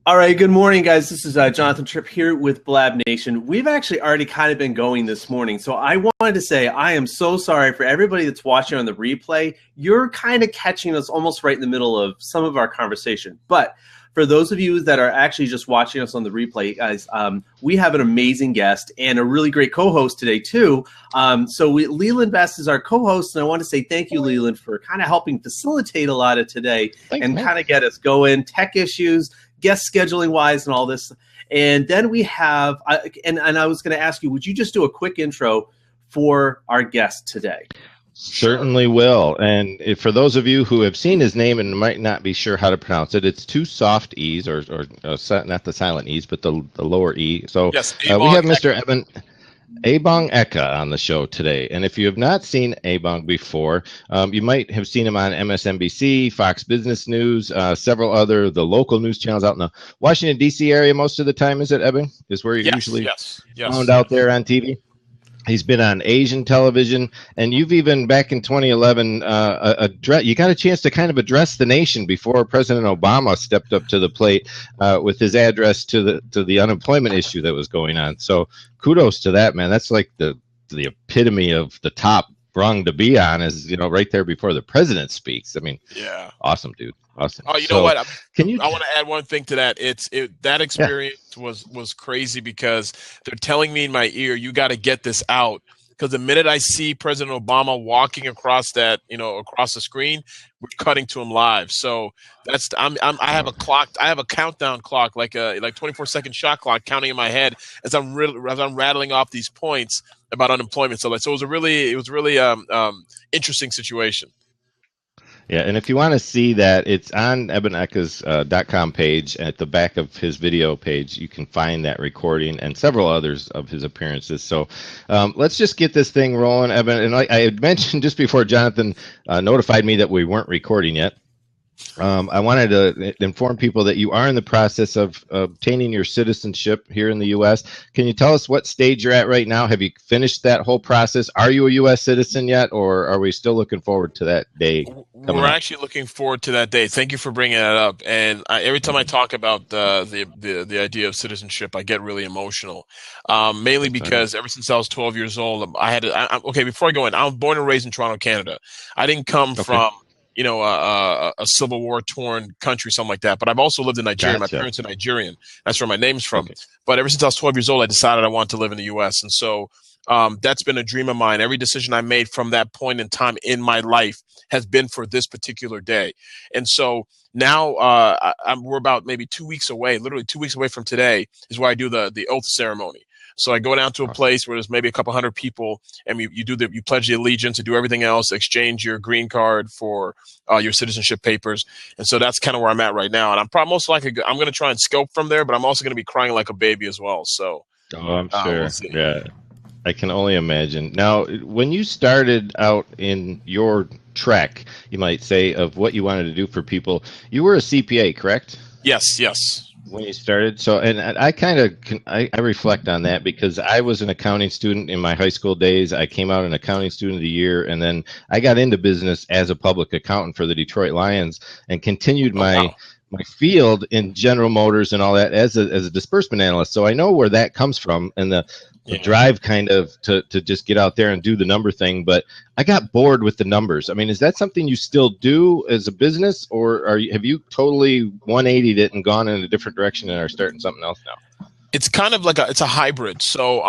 All right, good morning, guys. This is Jonathan Tripp here with BlabNation. We've actually already kind of been going this morning, so I wanted to say I am so sorry for everybody that's watching on the replay. You're kind of catching us almost right in the middle of some of our conversation. But for those of you that are actually just watching us on the replay, guys, we have an amazing guest and a really great co-host today, too. Leland Best is our co-host, and I want to say thank you, Leland, for kind of helping facilitate a lot of today. Thanks, and man. kind of get us going, tech issues, guest scheduling wise and all this. And then we have, and I was going to ask you, would you just do a quick intro for our guest today? Certainly will. And for those of you who have seen his name and might not be sure how to pronounce it, it's two soft E's, or not the silent E's, but the lower E. So yes, we have Mr. Ebong Eka on the show today. And if you have not seen Ebong before, you might have seen him on MSNBC, Fox Business News, several other the local news channels out in the Washington, D.C. area most of the time. Is it, Ebong? Is where you're usually found out there on TV? He's been on Asian television, and you've even back in 2011, you got a chance to kind of address the nation before President Obama stepped up to the plate with his address to the unemployment issue that was going on. So kudos to that, man. That's like the epitome of the top rung to be on, is right there before the president speaks. I mean, yeah, awesome, dude. Awesome. Oh, you know what? I want to add one thing to that. That experience was crazy because they're telling me in my ear, you got to get this out. Because the minute I see President Obama walking across that, across the screen, we're cutting to him live. So I have a clock. I have a countdown clock, like 24-second shot clock, counting in my head as I'm rattling off these points about unemployment. So it was a really interesting situation. Yeah, and if you want to see that, it's on eboneka's .com page. At the back of his video page, you can find that recording and several others of his appearances. So let's just get this thing rolling, Ebon. And like I had mentioned just before Jonathan notified me that we weren't recording yet, I wanted to inform people that you are in the process of obtaining your citizenship here in the U.S. Can you tell us what stage you're at right now? Have you finished that whole process? Are you a U.S. citizen yet, or are we still looking forward to that day? We're actually looking forward to that day. Thank you for bringing that up. And every time I talk about the idea of citizenship, I get really emotional, mainly because ever since I was 12 years old, I had to. Okay, before I go in, I was born and raised in Toronto, Canada. I didn't come from a Civil War torn country, something like that. But I've also lived in Nigeria. Gotcha. My parents are Nigerian. That's where my name's from. Okay. But ever since I was 12 years old, I decided I wanted to live in the U.S. And so that's been a dream of mine. Every decision I made from that point in time in my life has been for this particular day. And so now we're about maybe 2 weeks away, literally 2 weeks away from today is where I do the oath ceremony. So I go down to a place where there's maybe a couple hundred people, and you pledge the allegiance and do everything else, exchange your green card for your citizenship papers. And so that's kind of where I'm at right now. And I'm probably most likely I'm going to try and scope from there, but I'm also going to be crying like a baby as well. So I'm sure. Yeah, I can only imagine. Now, when you started out in your trek, you might say, of what you wanted to do for people, you were a CPA, correct? Yes. When you started. So, and I reflect on that because I was an accounting student in my high school days. I came out an accounting student of the year, and then I got into business as a public accountant for the Detroit Lions and continued my field in General Motors and all that as a disbursement analyst. So I know where that comes from, and the drive kind of to just get out there and do the number thing. But I got bored with the numbers. I mean, is that something you still do as a business, or have you totally 180'd it and gone in a different direction and are starting something else now? It's kind of like it's a hybrid. So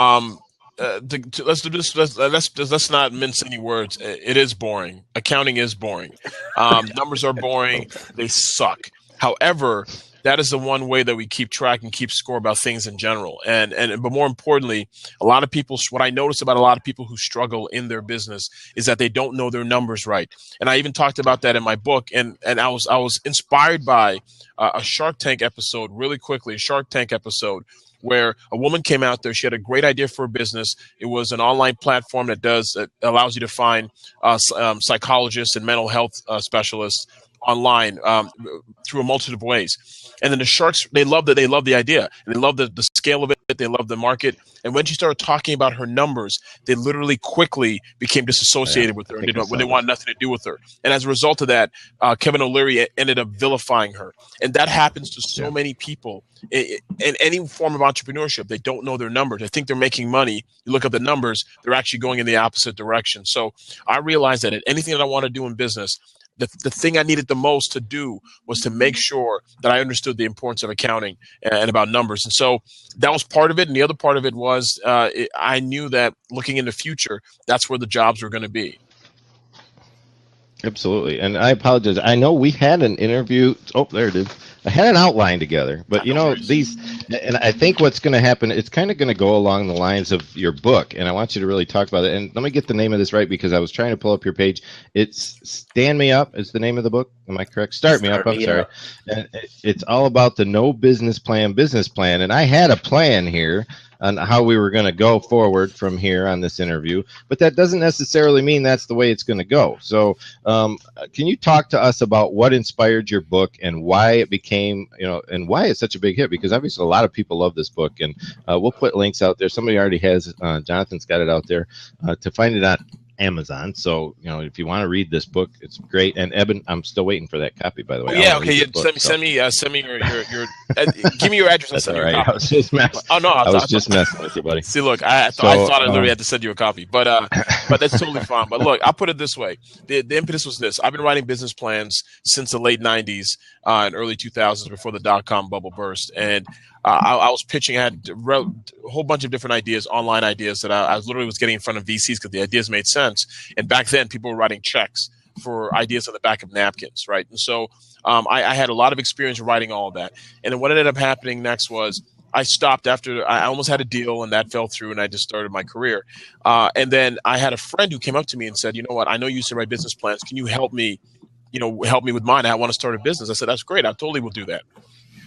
let's do this. Let's not mince any words. It is boring. Accounting is boring. Numbers are boring. They suck. However, that is the one way that we keep track and keep score about things in general. But more importantly, what I notice about a lot of people who struggle in their business is that they don't know their numbers right. And I even talked about that in my book. And I was inspired by a Shark Tank episode, really quickly, a Shark Tank episode where a woman came out there. She had a great idea for a business. It was an online platform that allows you to find psychologists and mental health specialists online through a multitude of ways. And then the sharks, they loved it. They loved the idea. And they loved the scale of it. They loved the market. And when she started talking about her numbers, they literally quickly became disassociated with her when they wanted nothing to do with her. And as a result of that, Kevin O'Leary ended up vilifying her. And that happens to so many people in any form of entrepreneurship. They don't know their numbers. They think they're making money. You look at the numbers, they're actually going in the opposite direction. So I realized that at anything that I want to do in business, the thing I needed the most to do was to make sure that I understood the importance of accounting and about numbers. And so that was part of it. And the other part of it was I knew that looking in the future, that's where the jobs were going to be. Absolutely. And I apologize. I know we had an interview. Oh, there it is. I had an outline together, but and I think what's going to happen, it's kind of going to go along the lines of your book. And I want you to really talk about it. And let me get the name of this right, because I was trying to pull up your page. It's Stand Me Up is the name of the book. Am I correct? Start Me Up. I'm sorry. And it's all about the no business plan. And I had a plan here on how we were going to go forward from here on this interview, but that doesn't necessarily mean that's the way it's going to go. So can you talk to us about what inspired your book and why it became, and why it's such a big hit? Because obviously a lot of people love this book, and we'll put links out there. Somebody already has, Jonathan's got it out there to find it on Amazon. So, if you want to read this book, it's great. And Eben, I'm still waiting for that copy, by the way. Yeah, okay. Send me your give me your address. That's all right. I was just messing. Oh no, I was just messing with you, buddy. See, look, I thought I literally had to send you a copy, but that's totally fine. But look, I'll put it this way: the impetus was this. I've been writing business plans since the late '90s and early 2000s, before the dot-com bubble burst, and I was pitching. I had a whole bunch of different ideas, online ideas that I literally was getting in front of VCs because the ideas made sense. And back then, people were writing checks for ideas on the back of napkins, right? And so I had a lot of experience writing all of that. And then what ended up happening next was I stopped after I almost had a deal, and that fell through, and I just started my career. And then I had a friend who came up to me and said, "You know what? I know you used to write business plans. Can you help me? Help me with mine. I want to start a business." I said, "That's great. I totally will do that."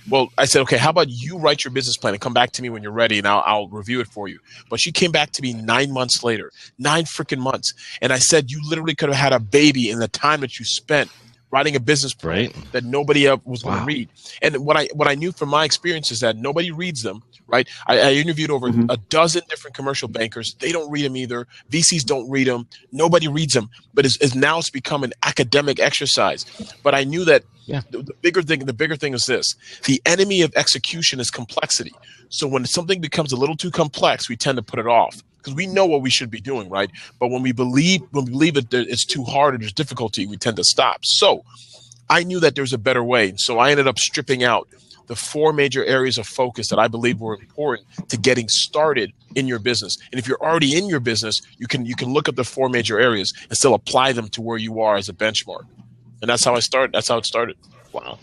Well, I said, "Okay, how about you write your business plan and come back to me when you're ready, and I'll review it for you." But she came back to me 9 months later, 9 freaking months. And I said, "You literally could have had a baby in the time that you spent writing a business plan that nobody else was going to read." And what I knew from my experience is that nobody reads them, right? I interviewed over a dozen different commercial bankers. They don't read them either. VCs don't read them. Nobody reads them. But it's become an academic exercise. But I knew that the bigger thing is this: the enemy of execution is complexity. So when something becomes a little too complex, we tend to put it off because we know what we should be doing, right? But when we believe that it's too hard or there's difficulty, we tend to stop. So I knew that there's a better way. So I ended up stripping out the 4 major areas of focus that I believe were important to getting started in your business. And if you're already in your business, you can look at the 4 major areas and still apply them to where you are as a benchmark. And that's how I started. That's how it started. Wow.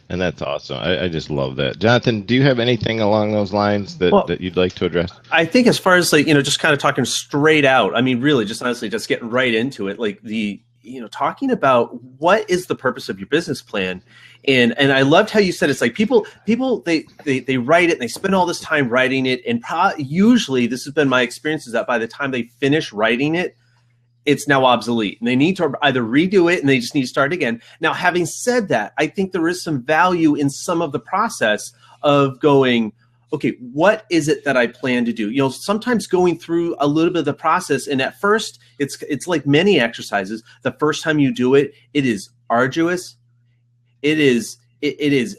And that's awesome. I just love that. Jonathan, do you have anything along those lines that you'd like to address? I think as far as just kind of talking straight out, I mean, really just honestly, just getting right into it, talking about what is the purpose of your business plan. And I loved how you said it's like people they write it and they spend all this time writing it. And usually this has been my experience is that by the time they finish writing it, it's now obsolete and they need to either redo it and they just need to start again. Now, having said that, I think there is some value in some of the process of going, okay, what is it that I plan to do? Sometimes going through a little bit of the process, and at first it's like many exercises. The first time you do it, it is arduous. It is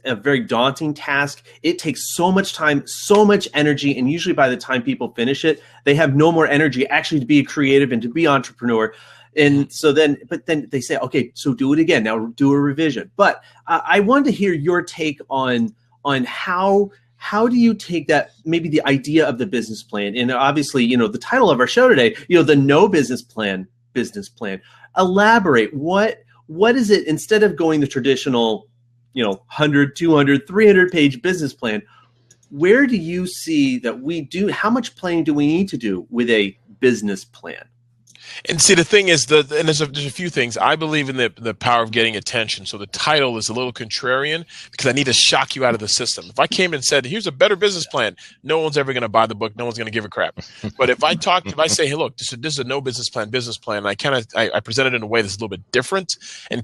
a very daunting task. It takes so much time, so much energy, and usually by the time people finish it, they have no more energy actually to be a creative and to be entrepreneur. And so then they say, okay, so do it again. Now do a revision. But I wanted to hear your take on how do you take that, maybe the idea of the business plan, and obviously, the title of our show today, the no business plan. Elaborate. What is it, instead of going the traditional 100, 200, 300 page business plan, where do you see that how much planning do we need to do with a business plan? And see, the thing is, there's a few things. I believe in the power of getting attention. So the title is a little contrarian because I need to shock you out of the system. If I came and said, here's a better business plan, no one's ever going to buy the book. No one's going to give a crap. But if I say, hey, look, this is a no business plan, and I present it in a way that's a little bit different and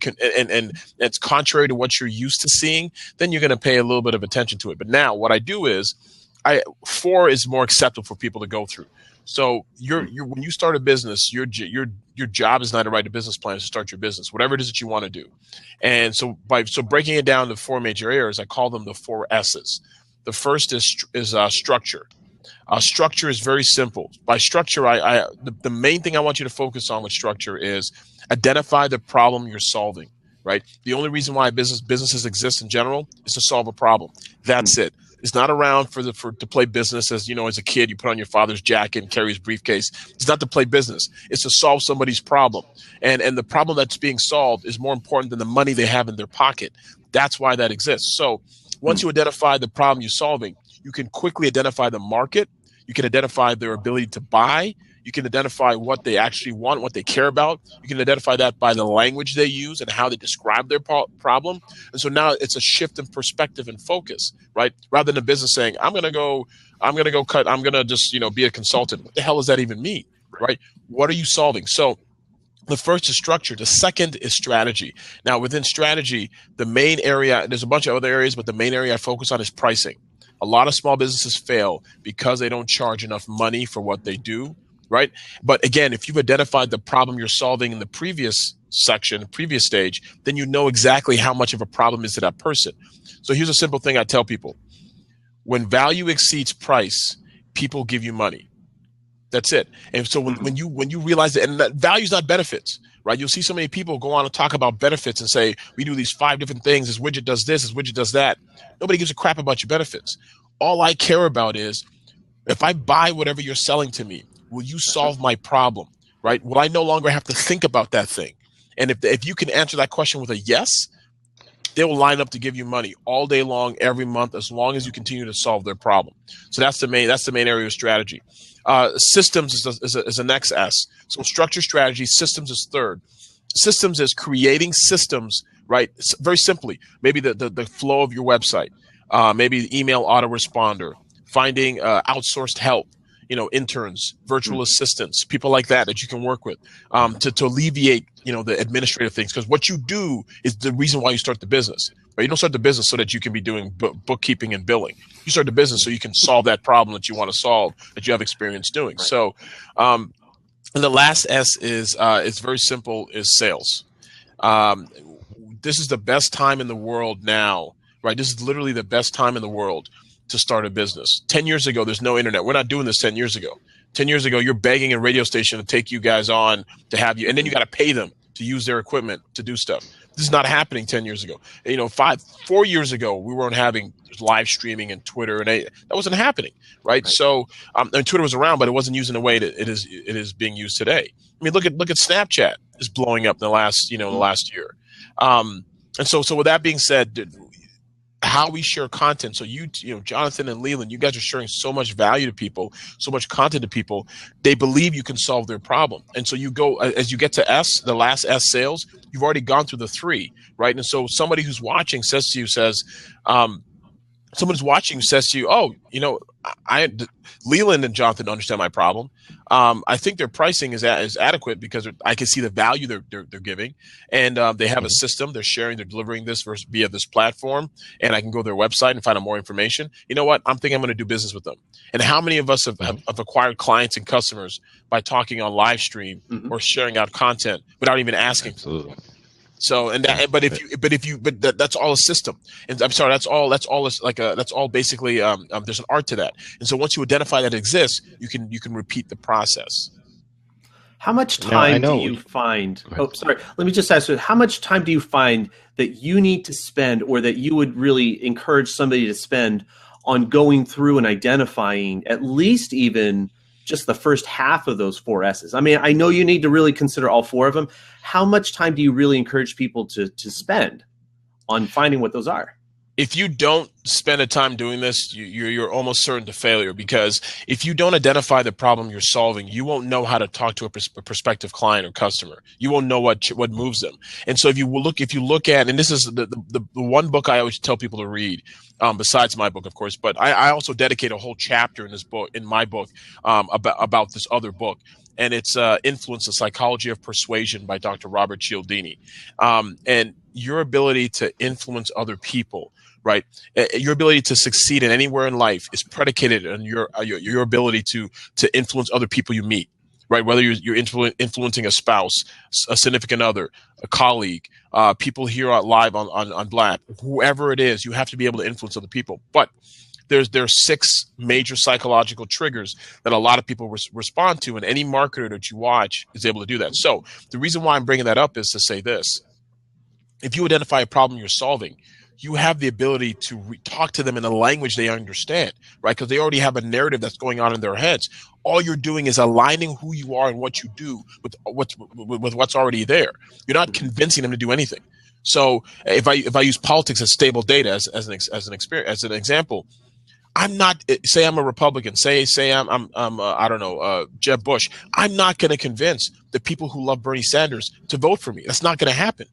it's contrary to what you're used to seeing, then you're going to pay a little bit of attention to it. But now what I do is 4 is more acceptable for people to go through. So when you start a business, your job is not to write a business plan, it's to start your business, whatever it is that you want to do. And so breaking it down to 4 major areas, I call them the 4 S's. The first is structure. Structure is very simple. By structure, the main thing I want you to focus on with structure is identify the problem you're solving. Right. The only reason why businesses exist in general is to solve a problem. That's it. It's not around to play business as a kid. You put on your father's jacket and carry his briefcase. It's not to play business. It's to solve somebody's problem. And the problem that's being solved is more important than the money they have in their pocket. That's why that exists. So once you identify the problem you're solving, you can quickly identify the market. You can identify their ability to buy. You can identify what they actually want, what they care about. You can identify that by the language they use and how they describe their problem. And so now it's a shift in perspective and focus, right? Rather than a business saying, I'm going to just, be a consultant. What the hell does that even mean, right? What are you solving? So the first is structure. The second is strategy. Now, within strategy, the main area, there's a bunch of other areas, but the main area I focus on is pricing. A lot of small businesses fail because they don't charge enough money for what they do. Right. But again, if you've identified the problem you're solving in the previous section, previous stage, then you know exactly how much of a problem is to that person. So here's a simple thing I tell people. When value exceeds price, people give you money. That's it. And so when you realize that, and that value is not benefits, right? You'll see so many people go on and talk about benefits and say, we do these 5 different things. This widget does this, this widget does that. Nobody gives a crap about your benefits. All I care about is if I buy whatever you're selling to me, will you solve my problem, right? Will I no longer have to think about that thing? And if you can answer that question with a yes, they will line up to give you money all day long, every month, as long as you continue to solve their problem. So that's the main area of strategy. Systems is the next S. So structure, strategy, systems is third. Systems is creating systems, right? Very simply, maybe the flow of your website, maybe the email autoresponder, finding outsourced help, interns, virtual assistants, people like that you can work with to alleviate, the administrative things. Because what you do is the reason why you start the business. But you don't start the business so that you can be doing bookkeeping and billing. You start the business so you can solve that problem that you want to solve, that you have experience doing. Right. So, and the last S is it's very simple, is sales. This is the best time in the world now, right? This is literally the best time in the world to start a business. 10 years ago, there's no internet. We're not doing this 10 years ago. 10 years ago, you're begging a radio station to take you guys on to have you, and then you got to pay them to use their equipment to do stuff. This is not happening 10 years ago. 4 years ago, we weren't having live streaming and Twitter, and that wasn't happening, right? So, and Twitter was around, but it wasn't used in the way that it is being used today. I mean, look at Snapchat is blowing up in the last year. And so with that being said, how we share content. So Jonathan and Leland, you guys are sharing so much value to people, so much content to people. They believe you can solve their problem. And so you go, as you get to S, the last S, sales, you've already gone through the 3, right? And so somebody who's watching says to you, oh, Leland and Jonathan understand my problem. I think their pricing is adequate because I can see the value they're giving, and they have a system. They're sharing, they're delivering this via this platform, and I can go to their website and find out more information. You know what? I'm thinking I'm going to do business with them. And how many of us have acquired clients and customers by talking on live stream or sharing out content without even asking? Absolutely. So that's all a system, and I'm sorry, that's all basically there's an art to that, and so once you identify that exists, you can repeat the process. How much time do you find? Oh, sorry. Let me just ask you: how much time do you find that you need to spend, or that you would really encourage somebody to spend on going through and identifying at least even just the first half of those 4 S's? I mean, I know you need to really consider all 4 of them. How much time do you really encourage people to spend on finding what those are? If you don't spend a time doing this, you're almost certain to failure, because if you don't identify the problem you're solving, you won't know how to talk to a prospective client or customer. You won't know what moves them. And so if you look at, and this is the one book I always tell people to read, besides my book, of course, but I also dedicate a whole chapter in my book, about this other book. And it's Influence, the Psychology of Persuasion by Dr. Robert Cialdini. And your ability to influence other people right? Your ability to succeed in anywhere in life is predicated on your ability to influence other people you meet, right? Whether you're influencing a spouse, a significant other, a colleague, people here live on Blab, whoever it is, you have to be able to influence other people. But there are 6 major psychological triggers that a lot of people respond to, and any marketer that you watch is able to do that. So the reason why I'm bringing that up is to say this: if you identify a problem you're solving, you have the ability to talk to them in a language they understand, right? Because they already have a narrative that's going on in their heads. All you're doing is aligning who you are and what you do with what's already there. You're not convincing them to do anything. So if I use politics as stable data as an example, I'm not, say I'm a Republican, say I'm I don't know, Jeb Bush. I'm not going to convince the people who love Bernie Sanders to vote for me. That's not going to happen.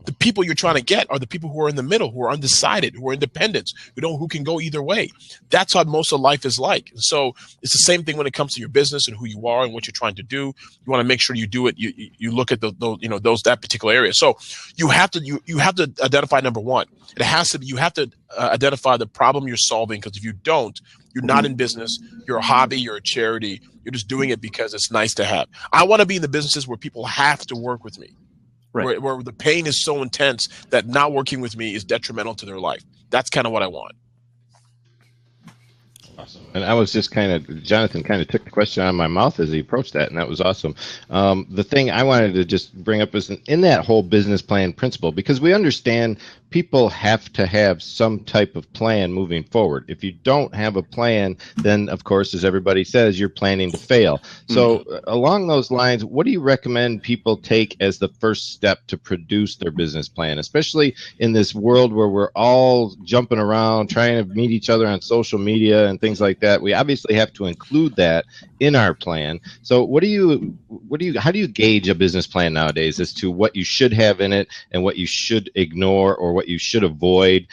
The people you're trying to get are the people who are in the middle, who are undecided, who are independents, who can go either way. That's what most of life is like. And so it's the same thing when it comes to your business and who you are and what you're trying to do. You want to make sure you do it. You look at that particular area. So you have to identify number one. You have to identify the problem you're solving, because if you don't, you're not in business. You're a hobby. You're a charity. You're just doing it because it's nice to have. I want to be in the businesses where people have to work with me. Right. Where the pain is so intense that not working with me is detrimental to their life. That's kind of what I want. Awesome. And I was just Jonathan kind of took the question out of my mouth as he approached that, and that was awesome. The thing I wanted to just bring up is in that whole business plan principle, because we understand people have to have some type of plan moving forward. If you don't have a plan, then of course, as everybody says, you're planning to fail. So along those lines, what do you recommend people take as the first step to produce their business plan, especially in this world where we're all jumping around, trying to meet each other on social media and things like that? We obviously have to include that in our plan. So how do you gauge a business plan nowadays as to what you should have in it and what you should ignore or what you should avoid?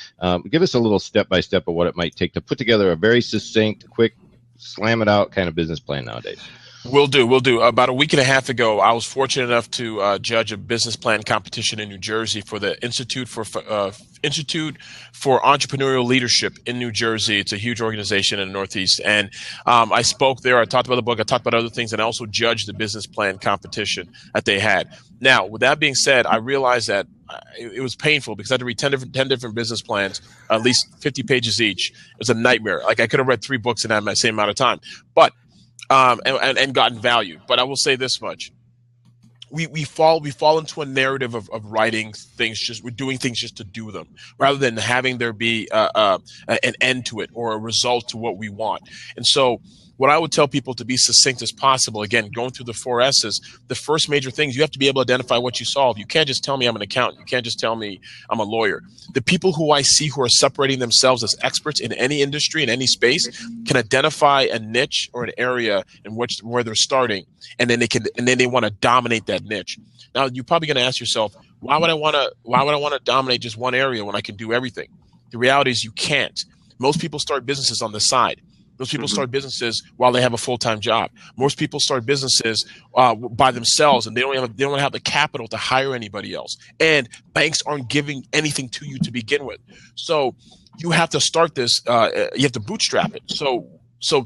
Give us a little step-by-step of what it might take to put together a very succinct, quick, slam it out kind of business plan nowadays. Will do. About a week and a half ago, I was fortunate enough to judge a business plan competition in New Jersey for the Institute for Entrepreneurial Leadership in New Jersey. It's a huge organization in the Northeast. And I spoke there. I talked about the book. I talked about other things, and I also judged the business plan competition that they had. Now, with that being said, I realized that it was painful because I had to read 10 different business plans, at least 50 pages each. It was a nightmare. Like, I could have read 3 books in that same amount of time. But and gotten value. But I will say this much: we fall into a narrative of writing things, we're doing things just to do them, rather than having there be an end to it or a result to what we want. And so what I would tell people, to be succinct as possible, again, going through the 4 S's, the first major things, you have to be able to identify what you solve. You can't just tell me I'm an accountant. You can't just tell me I'm a lawyer. The people who I see who are separating themselves as experts in any industry, in any space, can identify a niche or an area where they're starting, and then they want to dominate that niche. Now, you're probably going to ask yourself, why would I want to dominate just one area when I can do everything? The reality is you can't. Most people start businesses on the side. Most people start businesses while they have a full-time job. Most people start businesses by themselves, and they don't have the capital to hire anybody else. And banks aren't giving anything to you to begin with. So you have to start this. You have to bootstrap it. So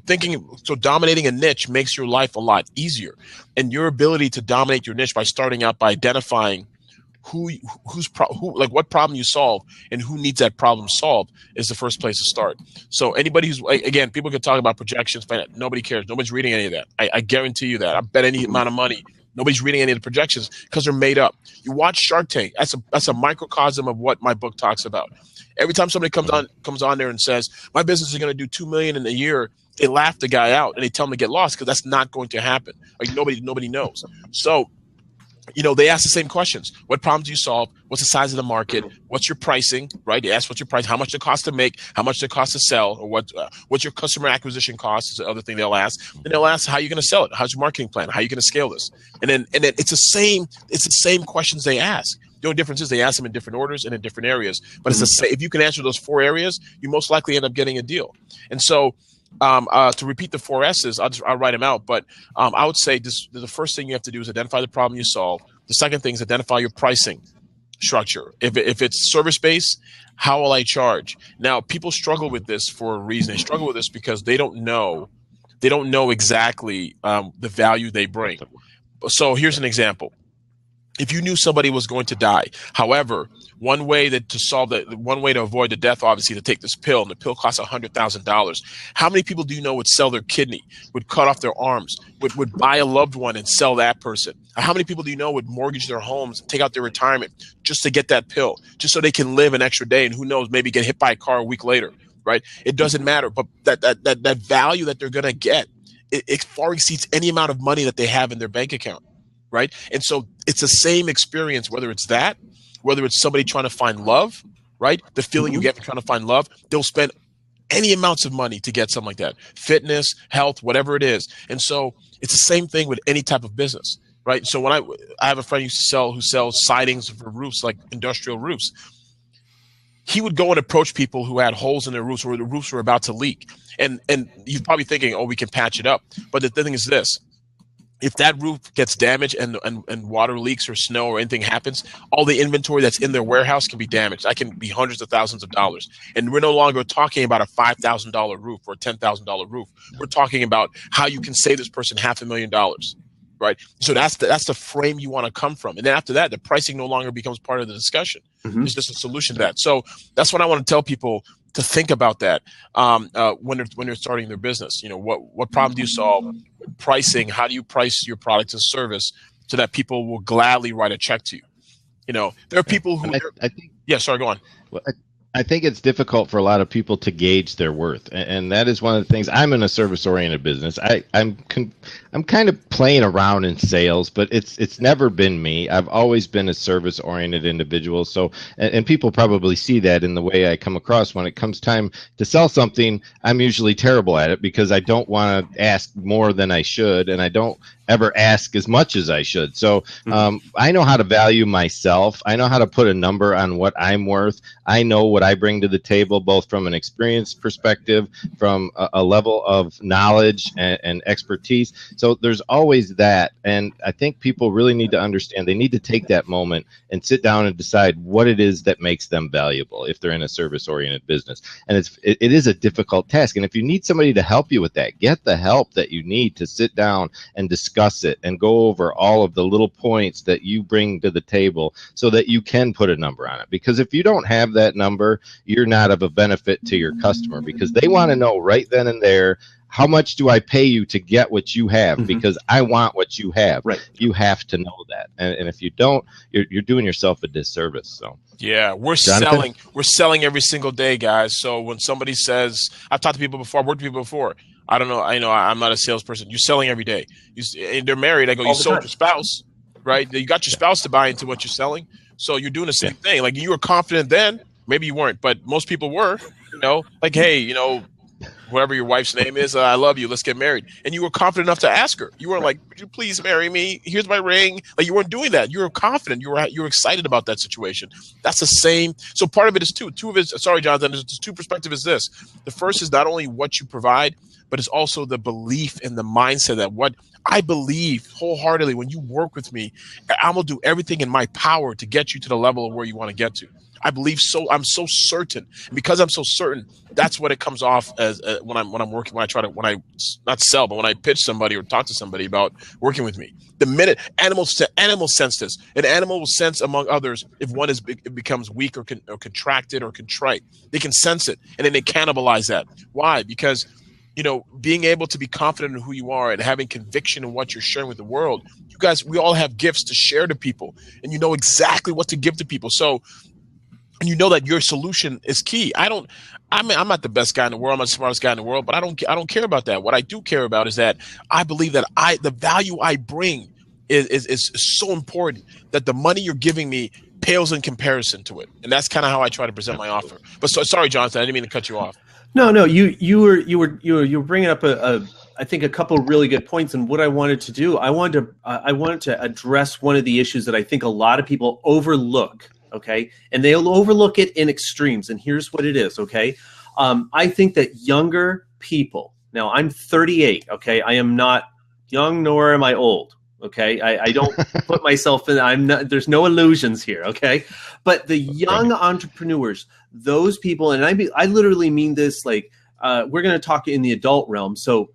dominating a niche makes your life a lot easier. And your ability to dominate your niche by starting out by identifying what problem you solve and who needs that problem solved is the first place to start. So anybody who's, again, people can talk about projections, but nobody cares. Nobody's reading any of that. I guarantee you that. I bet any amount of money, nobody's reading any of the projections because they're made up. You watch Shark Tank. That's a microcosm of what my book talks about. Every time somebody comes on there and says, my business is going to do $2 million in a year, they laugh the guy out and they tell him to get lost, because that's not going to happen. Like, nobody knows. So, they ask the same questions. What problems do you solve? What's the size of the market? What's your pricing, right? They ask what's your price, how much it costs to make, how much it costs to sell, or what's your customer acquisition cost is the other thing they'll ask. And they'll ask, how are you going to sell it? How's your marketing plan? How are you going to scale this? And then it's the same questions they ask. The only difference is they ask them in different orders and in different areas. But it's the same. If you can answer those 4 areas, you most likely end up getting a deal. And so to repeat the 4 S's, I'll write them out. But I would say the first thing you have to do is identify the problem you solve. The second thing is identify your pricing. structure. If it's service based, how will I charge? Now, people struggle with this for a reason. They struggle with this because they don't know exactly the value they bring. So here's an example. If you knew somebody was going to die, however, one way to avoid the death, obviously, to take this pill, and the pill costs $100,000. How many people do you know would sell their kidney, would cut off their arms, would buy a loved one and sell that person? How many people do you know would mortgage their homes, take out their retirement just to get that pill, just so they can live an extra day, and who knows, maybe get hit by a car a week later, right? It doesn't matter, but that value that they're going to get, it far exceeds any amount of money that they have in their bank account. Right. And so it's the same experience, whether it's somebody trying to find love, right? The feeling you get from trying to find love, they'll spend any amounts of money to get something like that. Fitness, health, whatever it is. And so it's the same thing with any type of business, right? So when I have a friend who sells sidings for roofs, like industrial roofs. He would go and approach people who had holes in their roofs or the roofs were about to leak. And you're probably thinking, oh, we can patch it up. But the thing is this. If that roof gets damaged and water leaks or snow or anything happens, all the inventory that's in their warehouse can be damaged. That can be hundreds of thousands of dollars. And we're no longer talking about a $5,000 roof or a $10,000 roof. We're talking about how you can save this person $500,000, right? So that's the frame you want to come from. And then after that, the pricing no longer becomes part of the discussion. It's just a solution to that. So that's what I want to tell people to think about that when they're starting their business. You know, what problem do you solve? Pricing, how do you price your product and service so that people will gladly write a check to you? You know, there are people who I think, yeah, sorry, go on. Well, I think it's difficult for a lot of people to gauge their worth, and that is one of the things. I'm in a service-oriented business. I'm kind of playing around in sales, but it's never been me. I've always been a service-oriented individual. So, and people probably see that in the way I come across. When it comes time to sell something, I'm usually terrible at it because I don't want to ask more than I should, and I don't ever ask as much as I should. So I know how to value myself. I know how to put a number on what I'm worth. I know what I bring to the table, both from an experience perspective, from a level of knowledge and expertise. So there's always that. And I think people really need to understand they need to take that moment and sit down and decide what it is that makes them valuable if they're in a service-oriented business. And it is a difficult task. And if you need somebody to help you with that, get the help that you need to sit down and discuss it and go over all of the little points that you bring to the table so that you can put a number on it. Because if you don't have that number, you're not of a benefit to your customer, because they want to know right then and there, how much do I pay you to get what you have? Because I want what you have. Right. You have to know that. And if you don't, you're doing yourself a disservice. So yeah, we're selling every single day, guys. So when somebody says, I've talked to people before, I've worked with people before. I don't know. I know I'm not a salesperson. You're selling every day. They're married. I go, you sold your spouse, right? You got your spouse to buy into what you're selling. So you're doing the same thing. Like, you were confident then. Maybe you weren't, but most people were, like, hey, whatever your wife's name is, I love you, let's get married. And you were confident enough to ask her. You weren't like, would you please marry me? Here's my ring. Like, you weren't doing that. You were confident. You were excited about that situation. That's the same. So part of it is sorry, Jonathan, there's two perspectives is this. The first is not only what you provide, but it's also the belief and the mindset that what I believe wholeheartedly when you work with me, I'm going to do everything in my power to get you to the level of where you want to get to. I believe so. I'm so certain. Because I'm so certain, that's what it comes off as when I'm working. When I not sell, but when I pitch somebody or talk to somebody about working with me. The minute animals sense this, an animal will sense, among others, if one it becomes weak or contracted or contrite. They can sense it, and then they cannibalize that. Why? Because being able to be confident in who you are and having conviction in what you're sharing with the world. You guys, we all have gifts to share to people, and you know exactly what to give to people. So. And you know that your solution is key. I'm not the best guy in the world. I'm not the smartest guy in the world, but I don't care about that. What I do care about is that I believe that the value I bring is so important that the money you're giving me pales in comparison to it. And that's kind of how I try to present my offer. But sorry, Jonathan, I didn't mean to cut you off. No, you were bringing up I think a couple of really good points. And what I wanted to do, I wanted to address one of the issues that I think a lot of people overlook. Okay. And they'll overlook it in extremes. And here's what it is. Okay. I think that younger people, now I'm 38. Okay. I am not young, nor am I old. Okay, I don't put myself in. I'm not. There's no illusions here. Okay, but the young entrepreneurs, those people, and I literally mean this. Like, we're going to talk in the adult realm. So,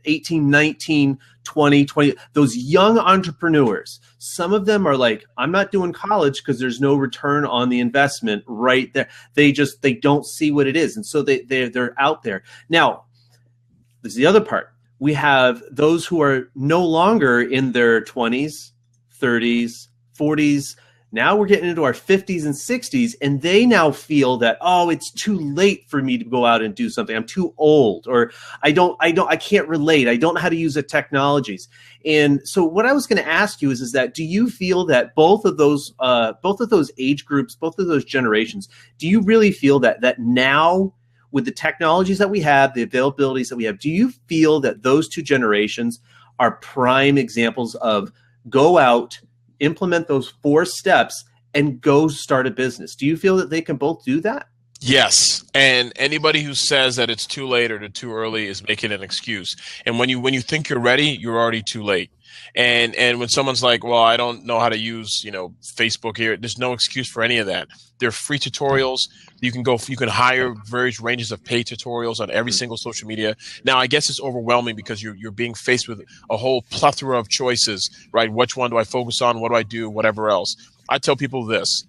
18, 19, 20, those young entrepreneurs. Some of them are like, I'm not doing college because there's no return on the investment right there. They don't see what it is, and so they're out there now. This is the other part. We have those who are no longer in their 20s, 30s, 40s. Now we're getting into our 50s and 60s, and they now feel that, oh, it's too late for me to go out and do something. I'm too old, or I can't relate. I don't know how to use the technologies. And so what I was going to ask you is that, do you feel that both of those age groups, both of those generations, do you really feel that now, with the technologies that we have, the availabilities that we have, do you feel that those two generations are prime examples of go out, implement those 4 steps, and go start a business? Do you feel that they can both do that? Yes, and anybody who says that it's too late or too early is making an excuse. And when you think you're ready, you're already too late. And when someone's like, well, I don't know how to use, Facebook here, there's no excuse for any of that. There are free tutorials. You can hire various ranges of paid tutorials on every single social media. Now, I guess it's overwhelming because you're being faced with a whole plethora of choices, right? Which one do I focus on? What do I do? Whatever else. I tell people this: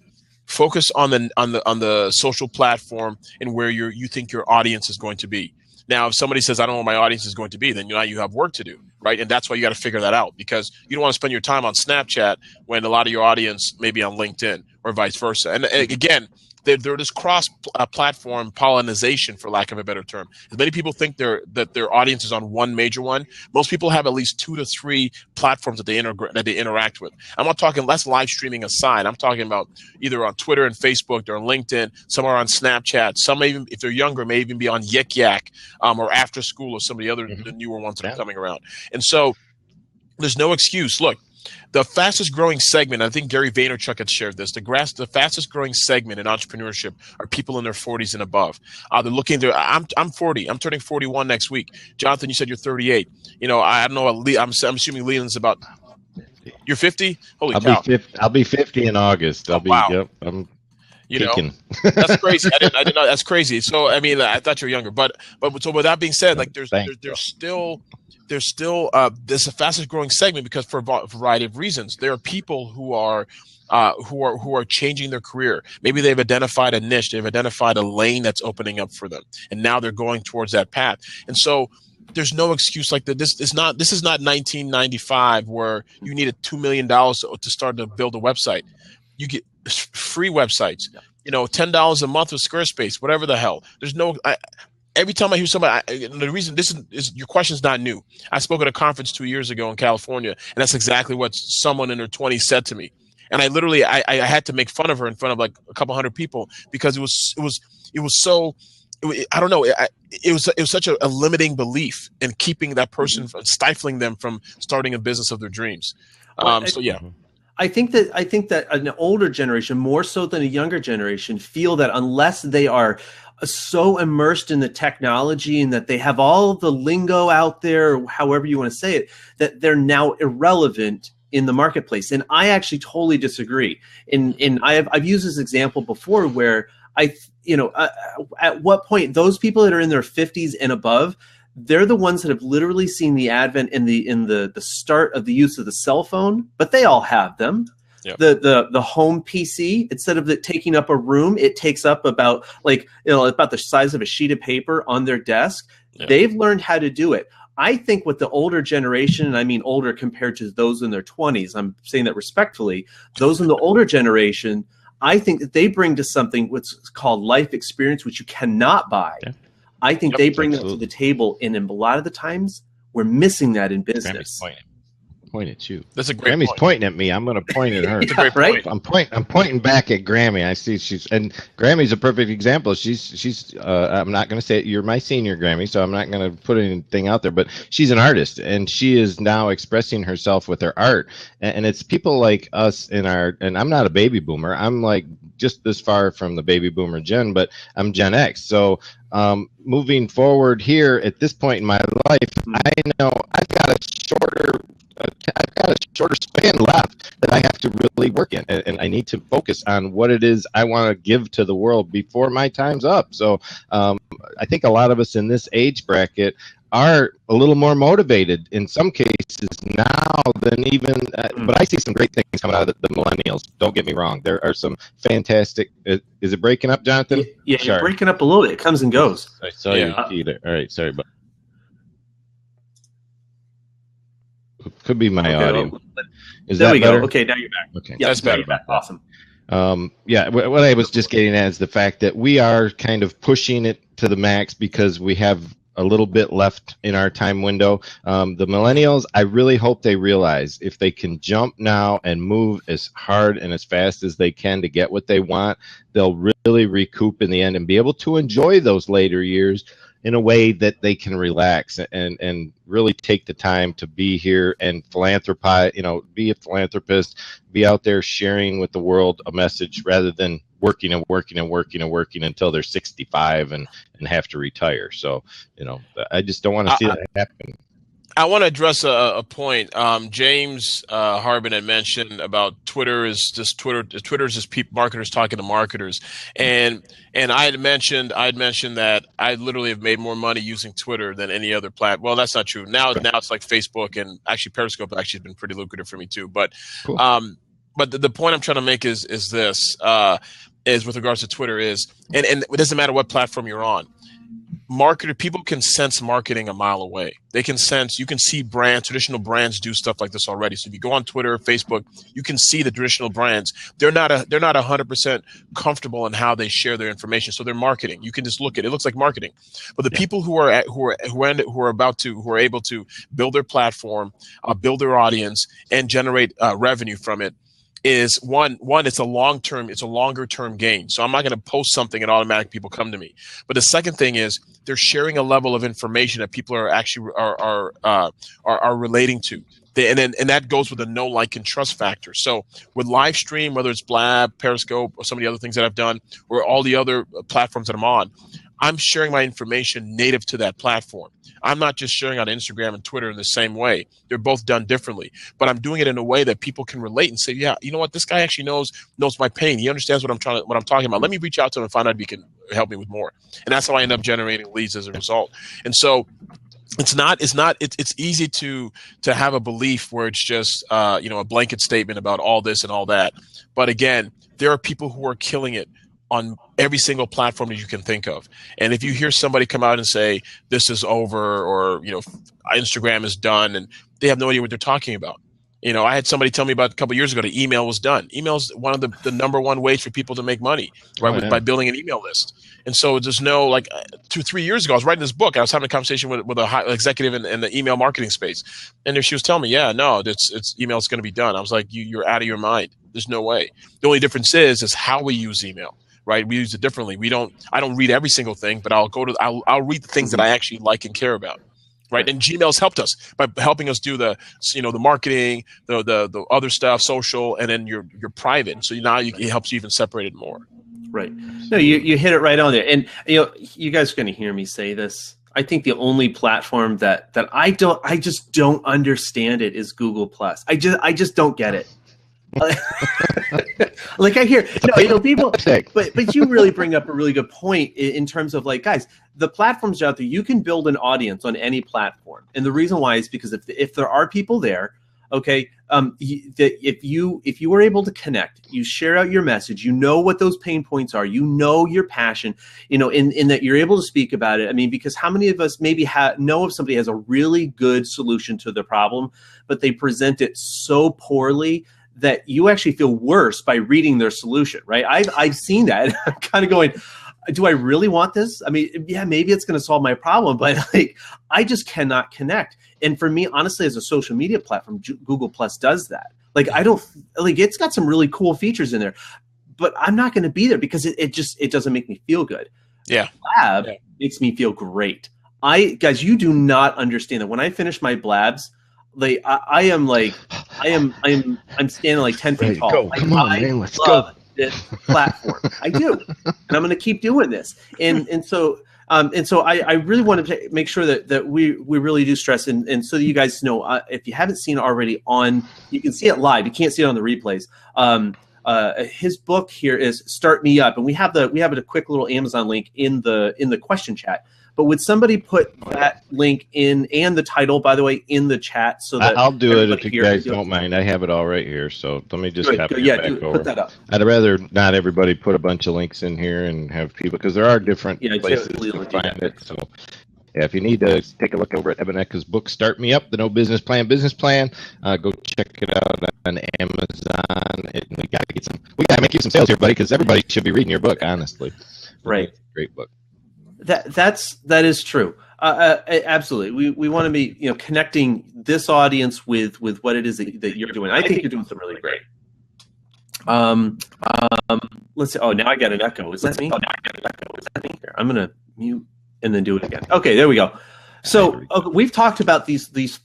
focus on the social platform and where you think your audience is going to be. Now, if somebody says, I don't know what my audience is going to be, then you have work to do, right? And that's why you got to figure that out, because you don't want to spend your time on Snapchat when a lot of your audience may be on LinkedIn or vice versa. And again, they're this cross-platform pollination, for lack of a better term. As many people think that their audience is on one major one, most people have at least 2 to 3 platforms that they interact with. I'm not talking less live streaming aside. I'm talking about either on Twitter and Facebook, they're on LinkedIn, some are on Snapchat, some may even, if they're younger, may even be on Yik Yak or After School or some of the other the newer ones that are coming around. And so there's no excuse. Look, the fastest growing segment, I think Gary Vaynerchuk had shared this, the fastest growing segment in entrepreneurship are people in their 40s and above. They're looking there. I'm 40. I'm turning 41 next week. Jonathan, you said you're 38. I don't know. I'm assuming Leland's about. You're 50? Holy cow. I'll be 50 in August. Wow. Yep. I'm that's crazy. I didn't know. That's crazy. So, I mean, I thought you were younger, but so with that being said, like there's still there's the fastest growing segment because for a variety of reasons. There are people who are changing their career. Maybe they've identified a niche, they've identified a lane that's opening up for them, and now they're going towards that path. And so there's no excuse like that. This is not 1995 where you needed $2 million to start to build a website. You get free websites, $10 a month with Squarespace, whatever the hell. There's no. Every time I hear somebody, the reason this is your question's not new. I spoke at a conference 2 years ago in California, and that's exactly what someone in their 20s said to me. And I had to make fun of her in front of like a couple hundred people because it was so. I don't know. It was such a limiting belief in keeping that person from stifling them from starting a business of their dreams. So yeah. I think that an older generation, more so than a younger generation, feel that unless they are so immersed in the technology and that they have all the lingo out there, or however you want to say it, that they're now irrelevant in the marketplace. And I actually totally disagree. And I've used this example before where at what point those people that are in their 50s and above, they're the ones that have literally seen the advent in the start of the use of the cell phone, but they all have them. Yep. The home PC, instead of it taking up a room, it takes up about the size of a sheet of paper on their desk. Yep. They've learned how to do it. I think with the older generation, and I mean older compared to those in their 20s, I'm saying that respectfully, those in the older generation, I think that they bring to something what's called life experience, which you cannot buy. Yeah. I think they bring that to the table, and in a lot of the times, we're missing that in business. Point at you. That's a great Grammy's point. Pointing at me. I'm going to point at her. That's a great point. I'm pointing back at Grammy. I see and Grammy's a perfect example. She's I'm not going to say it, you're my senior, Grammy, so I'm not going to put anything out there, but she's an artist, and she is now expressing herself with her art. And it's people like us and I'm not a baby boomer. I'm like just this far from the baby boomer gen, but I'm Gen X. So moving forward here at this point in my life, I know I've got got a shorter span left that I have to really work in, and I need to focus on what it is I want to give to the world before my time's up. So I think a lot of us in this age bracket are a little more motivated in some cases now than even, but I see some great things coming out of the millennials. Don't get me wrong. There are some fantastic, is it breaking up, Jonathan? Yeah, you're breaking up a little bit. It comes and goes. I saw your key there. All right, sorry, but could be my audio. Is there that we better? go. Okay, now you're back. Okay, yeah, that's better. Back. Awesome. Yeah, what I was just getting at is the fact that we are kind of pushing it to the max because we have a little bit left in our time window. The millennials, I really hope they realize if they can jump now and move as hard and as fast as they can to get what they want, they'll really recoup in the end and be able to enjoy those later years in a way that they can relax and really take the time to be here and philanthropize, be a philanthropist, be out there sharing with the world a message rather than working until they're 65 and have to retire. So, I just don't want to see that happen. I want to address a point. James Harbin had mentioned about Twitter is just marketers talking to marketers, and I had mentioned that I literally have made more money using Twitter than any other platform. Well, that's not true. Now it's like Facebook, and actually Periscope actually has been pretty lucrative for me too. But cool. But the point I'm trying to make is this is with regards to Twitter is, and it doesn't matter what platform you're on. People can sense marketing a mile away. You can see traditional brands do stuff like this already. So if you go on Twitter, Facebook, you can see the traditional brands. They're not 100% comfortable in how they share their information. So they're marketing. You can just look at it. It looks like marketing. But the people who are able to build their platform, build their audience, and generate revenue from it, is one it's a longer term gain. So I'm not going to post something and automatically people come to me. But the second thing is they're sharing a level of information that people are actually are relating to. And that goes with the know, like, and trust factor. So with live stream, whether it's Blab, Periscope, or some of the other things that I've done, or all the other platforms that I'm on, I'm sharing my information native to that platform. I'm not just sharing on Instagram and Twitter in the same way. They're both done differently, but I'm doing it in a way that people can relate and say, yeah, you know what? This guy actually knows my pain. He understands what I'm talking about. Let me reach out to him and find out if he can help me with more. And that's how I end up generating leads as a result. And so it's easy to have a belief where it's just, a blanket statement about all this and all that. But again, there are people who are killing it on every single platform that you can think of. And if you hear somebody come out and say, this is over, or, Instagram is done, and they have no idea what they're talking about. I had somebody tell me about a couple of years ago that email was done. Email is one of the number one ways for people to make money, right? By building an email list. And so there's no, 2-3 years ago, I was writing this book. I was having a conversation with a high executive in the email marketing space. And there she was telling me, yeah, no, it's email is going to be done. I was like, you're out of your mind. There's no way. The only difference is how we use email. Right, we use it differently. I don't read every single thing, but I'll read the things that I actually like and care about. Right, and Gmail's helped us by helping us do the marketing, the other stuff, social, and then your private. So now it helps you even separate it more. Right. No, you hit it right on there. And you guys are going to hear me say this. I think the only platform that I just don't understand it is Google Plus. I just don't get it. Like I hear, people, but you really bring up a really good point in terms of guys, the platforms out there, you can build an audience on any platform. And the reason why is because if there are people there, okay, if you were able to connect, you share out your message, what those pain points are, your passion, in that you're able to speak about it. I mean, because how many of us maybe know if somebody has a really good solution to the problem, but they present it so poorly that you actually feel worse by reading their solution, right? I've seen that. I'm kind of going, do I really want this? I mean, yeah, maybe it's going to solve my problem, but I just cannot connect. And for me, honestly, as a social media platform, Google Plus does that. It's got some really cool features in there, but I'm not going to be there because it doesn't make me feel good. Yeah. Blab makes me feel great. Guys, you do not understand that. When I finish my Blabs, I'm standing 10 feet tall. Go. Come on, man, let's go. This platform. I do. And I'm going to keep doing this. And so And so I really wanted to make sure that we really do stress, and so that you guys know, if you haven't seen it already you can see it live. You can't see it on the replays. His book here is Start Me Up, and we have a quick little Amazon link in the question chat. But would somebody put that link in, and the title, by the way, in the chat, so that I'll do it if you guys don't mind. I have it all right here, so let me just back over. Put that up. I'd rather not everybody put a bunch of links in here and have people, because there are different places to find it. So yeah, if you need to take a look over at Ebong Eka's book, Start Me Up, the No Business Plan Business Plan, go check it out on Amazon. We got to make you some sales here, buddy, because everybody should be reading your book, honestly. Right. Great book. That is true. Absolutely. We want to be connecting this audience with what it is that you're doing. I think you're doing some really great. Let's see. Oh, now I got an echo. Is that me? Here, I'm gonna mute and then do it again. Okay, there we go. So we've talked about the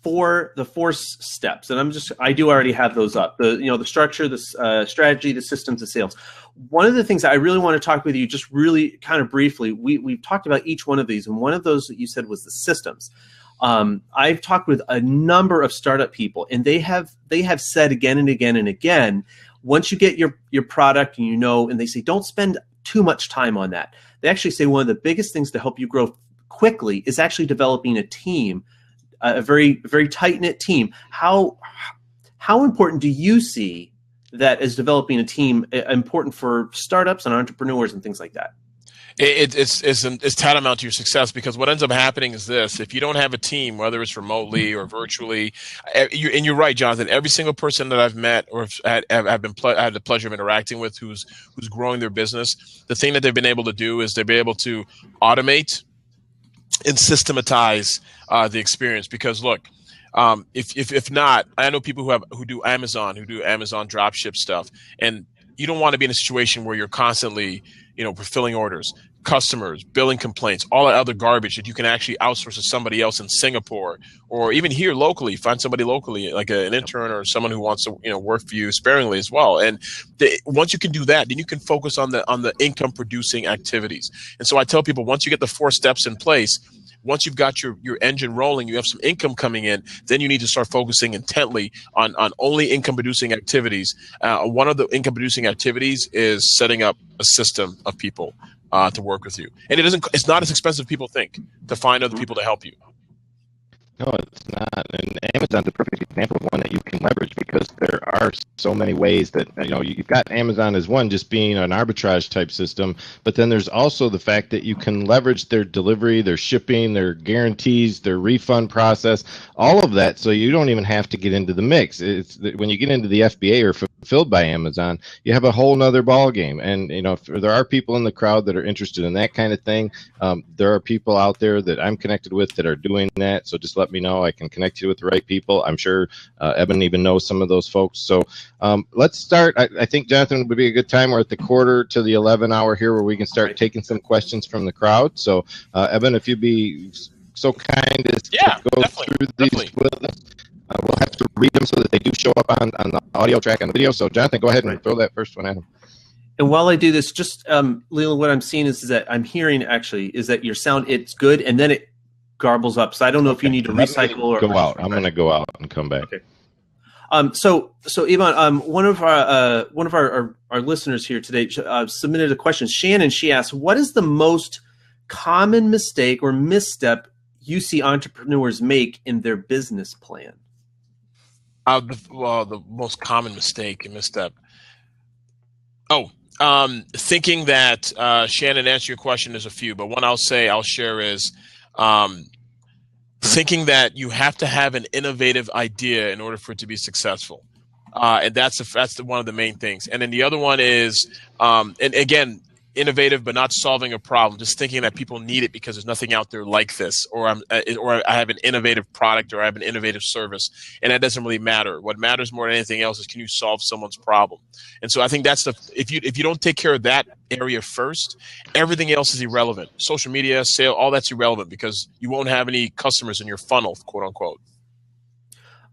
four steps, and I do already have those up. The structure, the strategy, the systems, the sales. One of the things I really want to talk with you just really kind of briefly, we've talked about each one of these, and one of those that you said was the systems. I've talked with a number of startup people, and they have said again and again and again, once you get your product and they say don't spend too much time on that. They actually say one of the biggest things to help you grow quickly is actually developing a team, a very, very tight-knit team. How important do you see that as developing a team important for startups and entrepreneurs and things like that? It's tantamount to your success, because what ends up happening is this: if you don't have a team, whether it's remotely or virtually, and you're right, Jonathan, every single person that I've met or had the pleasure of interacting with who's growing their business, the thing that they've been able to do is they've been able to automate and systematize the experience. Because look, if not, I know people who do Amazon dropship stuff, and you don't want to be in a situation where you're constantly fulfilling orders, customers, billing complaints, all that other garbage that you can actually outsource to somebody else in Singapore, or even here locally. Find somebody locally, like an intern or someone who wants to work for you sparingly as well. And once you can do that, then you can focus on the income producing activities. And so I tell people, once you get the 4 steps in place, once you've got your engine rolling, you have some income coming in, then you need to start focusing intently on only income producing activities. One of the income producing activities is setting up a system of people to work with you. And it's not as expensive as people think to find other people to help you. No, it's not. And Amazon's a perfect example of one that you can leverage, because there are so many ways that, you've got Amazon as one, just being an arbitrage type system, but then there's also the fact that you can leverage their delivery, their shipping, their guarantees, their refund process, all of that. So you don't even have to get into the mix. It's when you get into the FBA or fulfilled by Amazon, you have a whole nother ball game. And, if there are people in the crowd that are interested in that kind of thing, there are people out there that I'm connected with that are doing that. So just let me know. I can connect you with the right people. I'm sure Ebon even knows some of those folks. So let's start. I think, Jonathan, would be a good time. We're at the 10:45 to the 11 hour here, where we can start taking some questions from the crowd. So Ebon, if you'd be so kind as to go through these with us. We'll have to read them so that they do show up on the audio track on the video. So Jonathan, go ahead and throw that first one at him. And while I do this, just Leland, what I'm seeing is that I'm hearing actually is that your sound, it's good, and then it garbles up. So I don't know if you need to recycle or go out. I'm going to go out and come back. Okay. So Ebon, one of our listeners here today submitted a question. Shannon, she asked, what is the most common mistake or misstep you see entrepreneurs make in their business plan? The most common mistake and misstep. Thinking that Shannon, answer your question, there's a few, but one I'll share is thinking that you have to have an innovative idea in order for it to be successful. And that's one of the main things. And then the other one is, and again, innovative, but not solving a problem, just thinking that people need it because there's nothing out there like this, or I have an innovative product, or I have an innovative service, and that doesn't really matter. What matters more than anything else is, can you solve someone's problem? And so I think that's if you don't take care of that area first, everything else is irrelevant. Social media, sale, all that's irrelevant, because you won't have any customers in your funnel, quote unquote.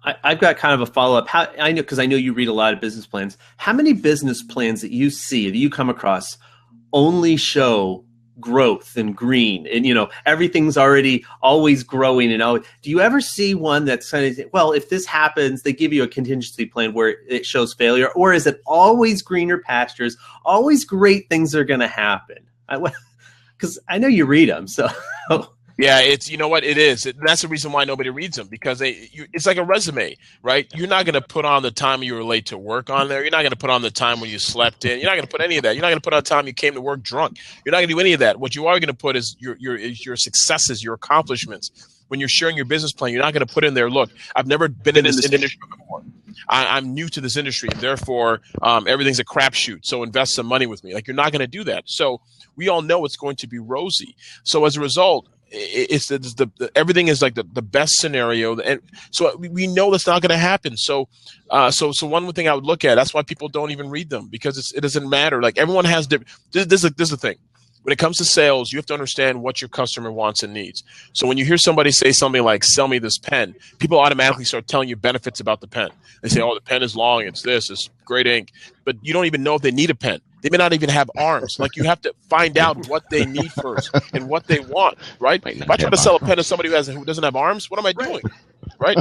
I've got kind of a follow-up. Because I know you read a lot of business plans. How many business plans that you see, that you come across, only show growth and green, and everything's already always growing and always. Do you ever see one that's kind of, well, if this happens, they give you a contingency plan where it shows failure, or is it always greener pastures, always great things are going to happen? Because I know you read them, so. Yeah, it's, you know what it is. That's the reason why nobody reads them, because it's like a resume, right? You're not going to put on the time you were late to work on there. You're not going to put on the time when you slept in. You're not going to put any of that. You're not going to put on time you came to work drunk. You're not going to do any of that. What you are going to put is your successes, your accomplishments. When you're sharing your business plan, you're not going to put in there, look, I've never been in this industry before. I'm new to this industry, and therefore everything's a crapshoot. So invest some money with me. Like, you're not going to do that. So we all know it's going to be rosy. So as a result, everything is like the best scenario, and so we know that's not going to happen. So one thing I would look at, that's why people don't even read them, because it doesn't matter. Like, everyone has different. This is the thing. When it comes to sales, you have to understand what your customer wants and needs. So when you hear somebody say something like, sell me this pen, people automatically start telling you benefits about the pen. They say, oh, the pen is long, it's great ink. But you don't even know if they need a pen. They may not even have arms. Like, you have to find out what they need first and what they want, right? If I try to sell a pen to somebody who doesn't have arms, what am I doing? Right?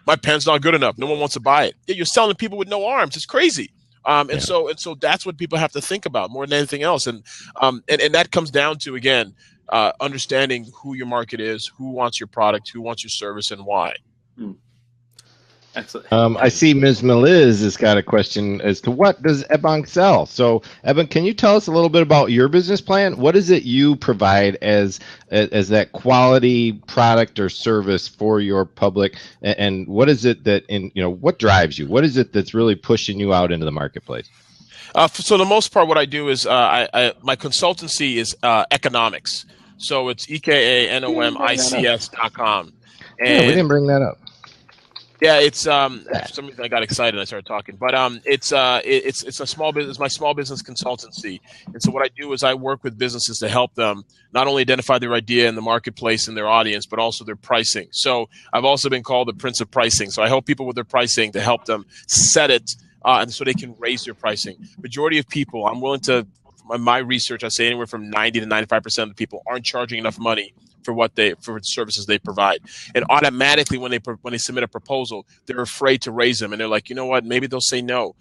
My pen's not good enough. No one wants to buy it. Yeah, you're selling to people with no arms. It's crazy. So that's what people have to think about more than anything else. And that comes down to, again, understanding who your market is, who wants your product, who wants your service, and why. Excellent. I see Ms. Meliz has got a question as to what does Ebong sell. So, Ebong, can you tell us a little bit about your business plan? What is it you provide as that quality product or service for your public, and what is it that what drives you? What is it that's really pushing you out into the marketplace? So the most part, what I do is my consultancy is economics. So it's EKANOMICS.com. And yeah, we didn't bring that up. Yeah, it's for some reason I got excited and I started talking. But it's a small business, my small business consultancy. And so what I do is I work with businesses to help them not only identify their idea in the marketplace and their audience, but also their pricing. So I've also been called the Prince of Pricing. So I help people with their pricing to help them set it and so they can raise their pricing. Majority of people, I'm willing to, my research, I say anywhere from 90 to 95% of the people aren't charging enough money for the services they provide, and automatically when they submit a proposal, they're afraid to raise them, and they're like, you know what, maybe they'll say no.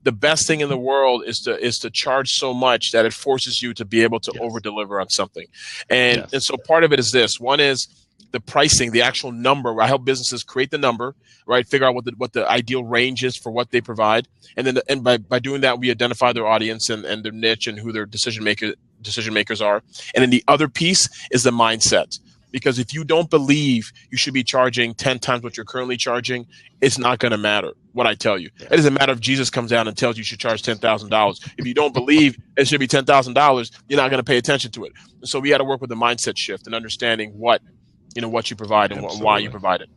The best thing in the world is to charge so much that it forces you to be able to over deliver on something, and so part of it is this. One is the pricing, the actual number. I help businesses create the number, right? Figure out what the ideal range is for what they provide, and then by doing that, we identify their audience and their niche and who their decision makers are. And then the other piece is the mindset. Because if you don't believe you should be charging 10 times what you're currently charging, it's not going to matter what I tell you. It doesn't matter if Jesus comes down and tells you should charge $10,000. If you don't believe it should be $10,000, you're not going to pay attention to it. So we got to work with the mindset shift and understanding what you provide and why you provide it.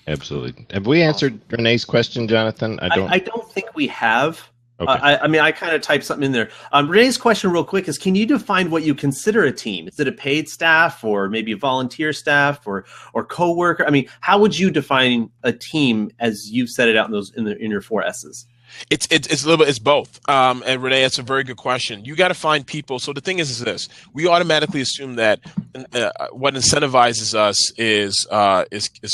Absolutely. Have we answered Renee's question, Jonathan? I don't think we have. Okay. I kind of typed something in there. Renee's question real quick is, can you define what you consider a team? Is it a paid staff or maybe a volunteer staff or coworker? I mean, how would you define a team as you've set it out in your 4 S's? It's a little bit, it's both. And Renee, that's a very good question. You got to find people. So the thing is this: we automatically assume that what incentivizes us is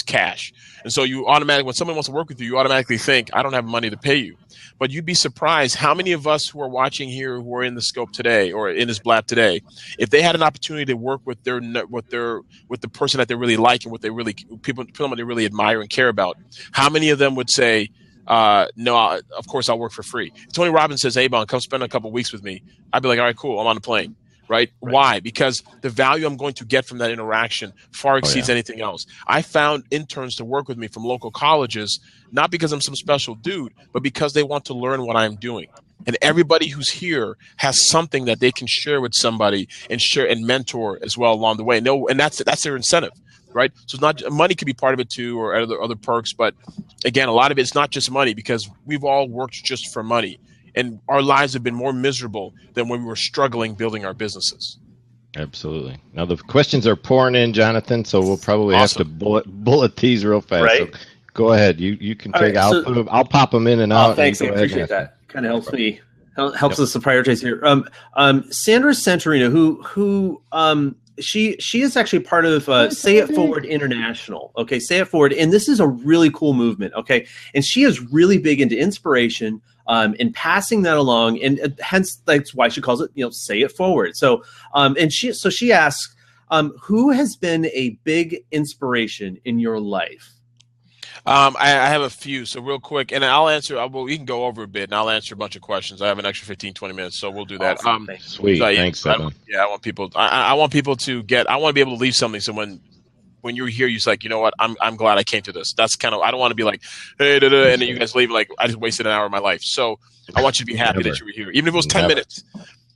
cash. And so you automatically, when someone wants to work with you, you automatically think, I don't have money to pay you. But you'd be surprised how many of us who are watching here, who are in the scope today or in this Blab today, if they had an opportunity to work with the person that they really like and what they really people that they really admire and care about, how many of them would say, no, of course I'll work for free. If Tony Robbins says, hey, Ebong, come spend a couple weeks with me, I'd be like, all right, cool, I'm on the plane. Right? Why? Because the value I'm going to get from that interaction far exceeds anything else. I found interns to work with me from local colleges, not because I'm some special dude, but because they want to learn what I'm doing. And everybody who's here has something that they can share with somebody and share and mentor as well along the way. No, and that's their incentive. Right? So it's not, money could be part of it too, or other perks. But again, a lot of it's not just money, because we've all worked just for money. And our lives have been more miserable than when we were struggling building our businesses. Absolutely. Now the questions are pouring in, Jonathan, so we'll probably have to bullet these real fast. Right. So go ahead. You can take. Right, I'll pop them in and out. Thanks. I appreciate that. Kind of helps me Helps us to prioritize here. Sandra Santorino, who she is actually part of Say It Forward International. Okay, Say It Forward, and this is a really cool movement. Okay, and she is really big into inspiration and passing that along, and hence that's why she calls it, Say It Forward. So, and she asks, who has been a big inspiration in your life? I have a few, so real quick, and I'll answer. We can go over a bit, and I'll answer a bunch of questions. I have an extra 15, 20 minutes, so we'll do that. Awesome. Sweet, so, thanks, Evan. I want people. I want people to get. I want to be able to leave something. So when you're here, you're like, you know what? I'm glad I came to this. That's kind of. I don't want to be like, hey, and then you guys leave like I just wasted an hour of my life. So I want you to be happy that you were here, even if it was 10 minutes.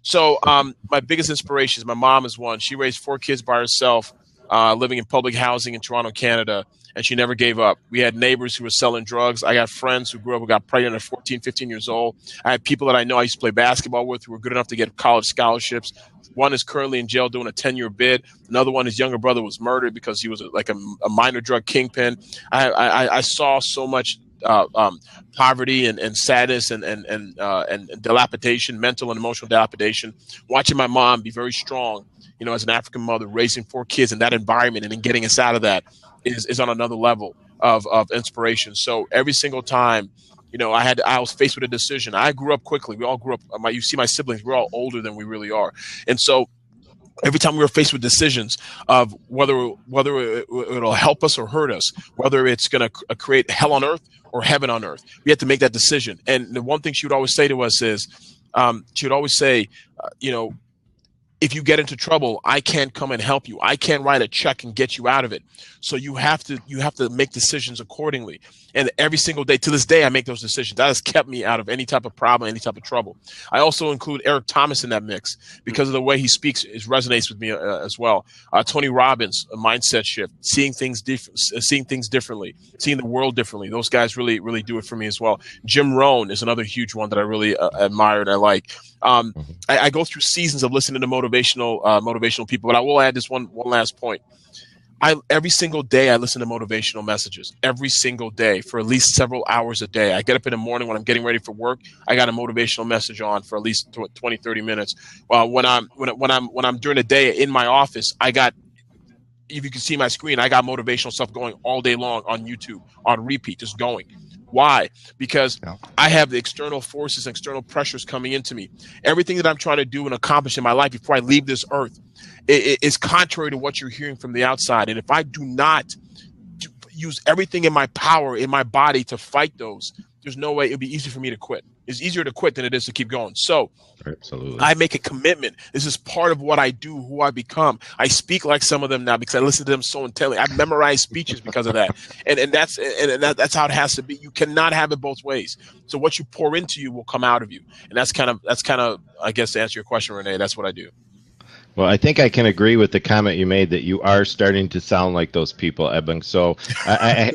So my biggest inspiration is my mom is one. She raised 4 kids by herself, living in public housing in Toronto, Canada. And she never gave up. We had neighbors who were selling drugs. I got friends who grew up who got pregnant at 14, 15 years old. I had people that I know I used to play basketball with who were good enough to get college scholarships. One is currently in jail doing a 10-year bid. Another one, his younger brother was murdered because he was like a minor drug kingpin. I saw so much poverty and sadness and dilapidation, mental and emotional dilapidation. Watching my mom be very strong, as an African mother, raising 4 kids in that environment and then getting us out of that is on another level of inspiration. So every single time, I was faced with a decision. I grew up quickly. We all grew up. You see my siblings, we're all older than we really are. And so every time we were faced with decisions of whether it'll help us or hurt us, whether it's going to create hell on earth or heaven on earth, we had to make that decision. And the one thing she would always say to us is, she would always say, if you get into trouble, I can't come and help you. I can't write a check and get you out of it. So you have to make decisions accordingly. And every single day, to this day, I make those decisions. That has kept me out of any type of problem, any type of trouble. I also include Eric Thomas in that mix because of the way he speaks. It resonates with me as well. Tony Robbins, a mindset shift, seeing things differently, seeing the world differently. Those guys really, really do it for me as well. Jim Rohn is another huge one that I really admire and I like. I go through seasons of listening to motivational people, but I will add this one last point. Every single day I listen to motivational messages every single day for at least several hours a day. I get up in the morning when I'm getting ready for work. I got a motivational message on for at least 20, 30 minutes. When I'm during the day in my office, if you can see my screen, I got motivational stuff going all day long on YouTube on repeat, just going. Why? Because I have the external forces, external pressures coming into me. Everything that I'm trying to do and accomplish in my life before I leave this earth is contrary to what you're hearing from the outside. And if I do not use everything in my power, in my body to fight those, there's no way it'd be easy for me to quit. It's easier to quit than it is to keep going. So absolutely, I make a commitment. This is part of what I do, who I become. I speak like some of them now because I listen to them so intently. I memorize speeches because of that. And that's how it has to be. You cannot have it both ways. So what you pour into you will come out of you. And that's kind of, I guess, to answer your question, Renee, that's what I do. Well, I think I can agree with the comment you made that you are starting to sound like those people, Ebong. So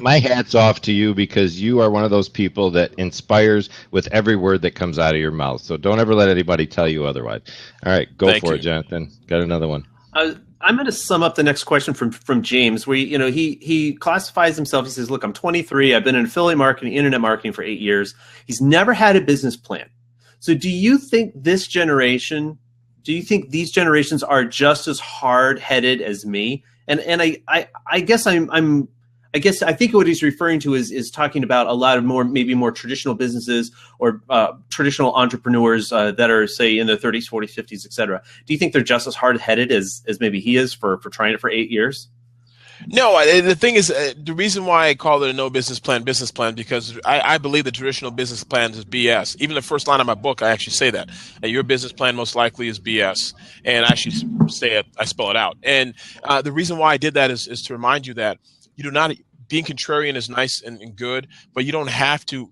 my hat's off to you because you are one of those people that inspires with every word that comes out of your mouth. So don't ever let anybody tell you otherwise. All right, Thank you. It, Jonathan. Got another one. I'm going to sum up the next question from James, where he classifies himself. He says, "Look, I'm 23. I've been in affiliate marketing, internet marketing for 8 years. He's never had a business plan. So do you think these generations are just as hard-headed as me?" And I guess I think what he's referring to is talking about a lot of maybe more traditional businesses or traditional entrepreneurs that are, say, in their 30s, 40s, 50s, et cetera. Do you think they're just as hard-headed as maybe he is for trying it for 8 years? No, the thing is, the reason why I call it a no business plan, because I believe the traditional business plan is BS. Even the first line of my book, I actually say that your business plan most likely is BS, and I actually say it, I spell it out. And the reason why I did that is to remind you that you do not. Being contrarian is nice and good, but you don't have to.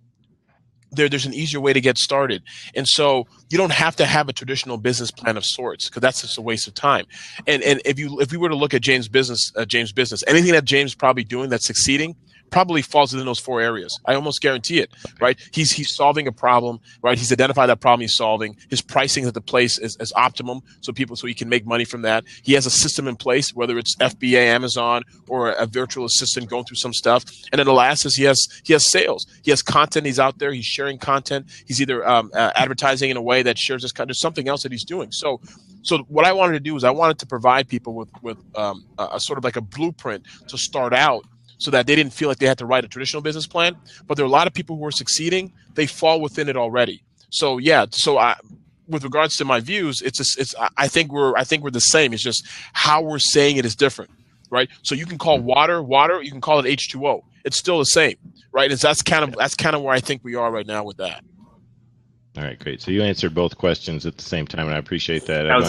There's an easier way to get started. And so you don't have to have a traditional business plan of sorts because that's just a waste of time. And if we were to look at James' business, anything that James is probably doing that's succeeding probably falls within those 4 areas. I almost guarantee it, right? He's solving a problem, right? He's identified that problem he's solving. His pricing at the place is optimum, so he can make money from that. He has a system in place, whether it's FBA, Amazon, or a virtual assistant going through some stuff. And then the last is he has sales. He has content. He's out there. He's sharing content. He's either advertising in a way that shares his content. There's something else that he's doing. So what I wanted to do is I wanted to provide people with a sort of like a blueprint to start out, so that they didn't feel like they had to write a traditional business plan. But there are a lot of people who are succeeding. They fall within it already. So yeah. So with regards to my views, I think we're the same. It's just how we're saying it is different, right? So you can call water. You can call it H2O. It's still the same, right? And that's kind of where I think we are right now with that. All right, great. So you answered both questions at the same time, and I appreciate that. That was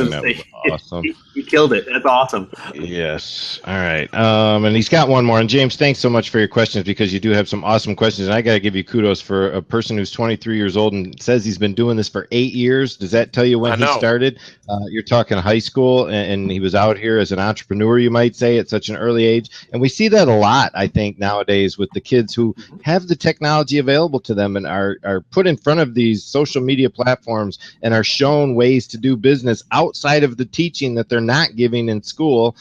awesome. You killed it. That's awesome. Yes. All right. And he's got one more. And James, thanks so much for your questions, because you do have some awesome questions. And I got to give you kudos for a person who's 23 years old and says he's been doing this for 8 years. Does that tell you when he started? You're talking high school, and he was out here as an entrepreneur, you might say, at such an early age. And we see that a lot, I think, nowadays with the kids who have the technology available to them and are put in front of these social media platforms and are shown ways to do business outside of the teaching that they're not giving in school.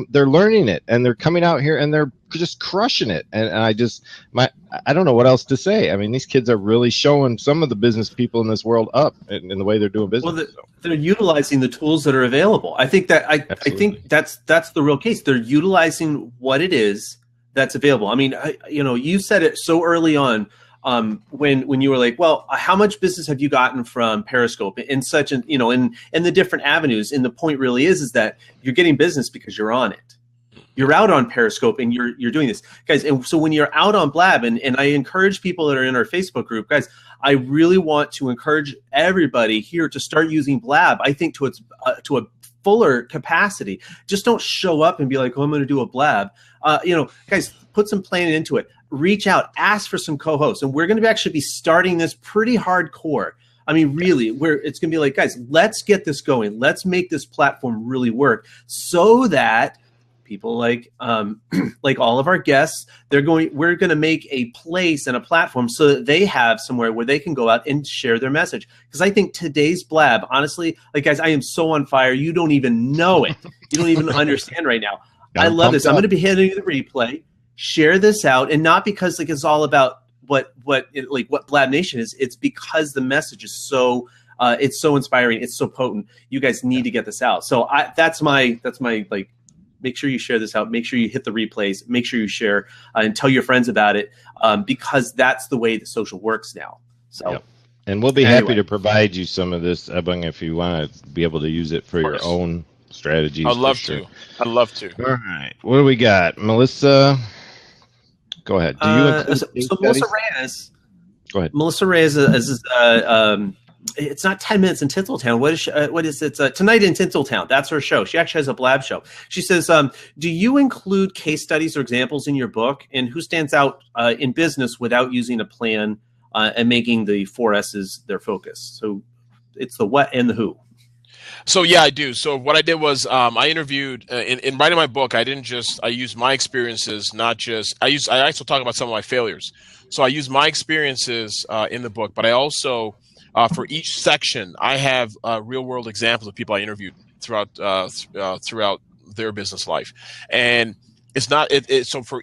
They're learning it, and they're coming out here and they're just crushing it. And I don't know what else to say. I mean, these kids are really showing some of the business people in this world up in the way they're doing business. Well, they're utilizing the tools that are available. I think think that's the real case. They're utilizing what it is that's available. I mean, you said it so early on. When you were like, well, how much business have you gotten from Periscope in such an, in the different avenues? And the point really is that you're getting business because you're on it. You're out on Periscope and you're doing this, guys. And so when you're out on Blab, and I encourage people that are in our Facebook group, guys, I really want to encourage everybody here to start using Blab. I think to a fuller capacity. Just don't show up and be like, oh, I'm going to do a Blab. Guys, put some planning into it. Reach out, ask for some co-hosts, and we're going to actually be starting this pretty hardcore. I mean, really, it's going to be like, guys, let's get this going. Let's make this platform really work, so that people like all of our guests, we're going to make a place and a platform so that they have somewhere where they can go out and share their message. Because I think today's Blab, honestly, guys, I am so on fire. You don't even know it. You don't even understand right now. I love this. I'm going to be hitting the replay. Share this out, and not because it's all about what BlabNation is. It's because the message is so it's so inspiring. It's so potent. You guys need to get this out. So that's my make sure you share this out. Make sure you hit the replays. Make sure you share and tell your friends about it, because that's the way that social works now. So. Yep. And we'll be happy to provide you some of this, Ebong, if you want to be able to use it for your own strategies. I'd love to. All right. What do we got? Melissa, go ahead. Do you include Melissa Reyes. Go ahead. Melissa Reyes is it's not 10 Minutes in Tinseltown. What is it? Tonight in Tinseltown. That's her show. She actually has a Blab show. She says, do you include case studies or examples in your book? And who stands out in business without using a plan and making the 4 S's their focus? So it's the what and the who. So yeah, I do. So what I did was I interviewed in writing my book. I used my experiences, I also talk about some of my failures. So I use my experiences in the book, but I also for each section I have real world examples of people I interviewed throughout their business life. And it's not so for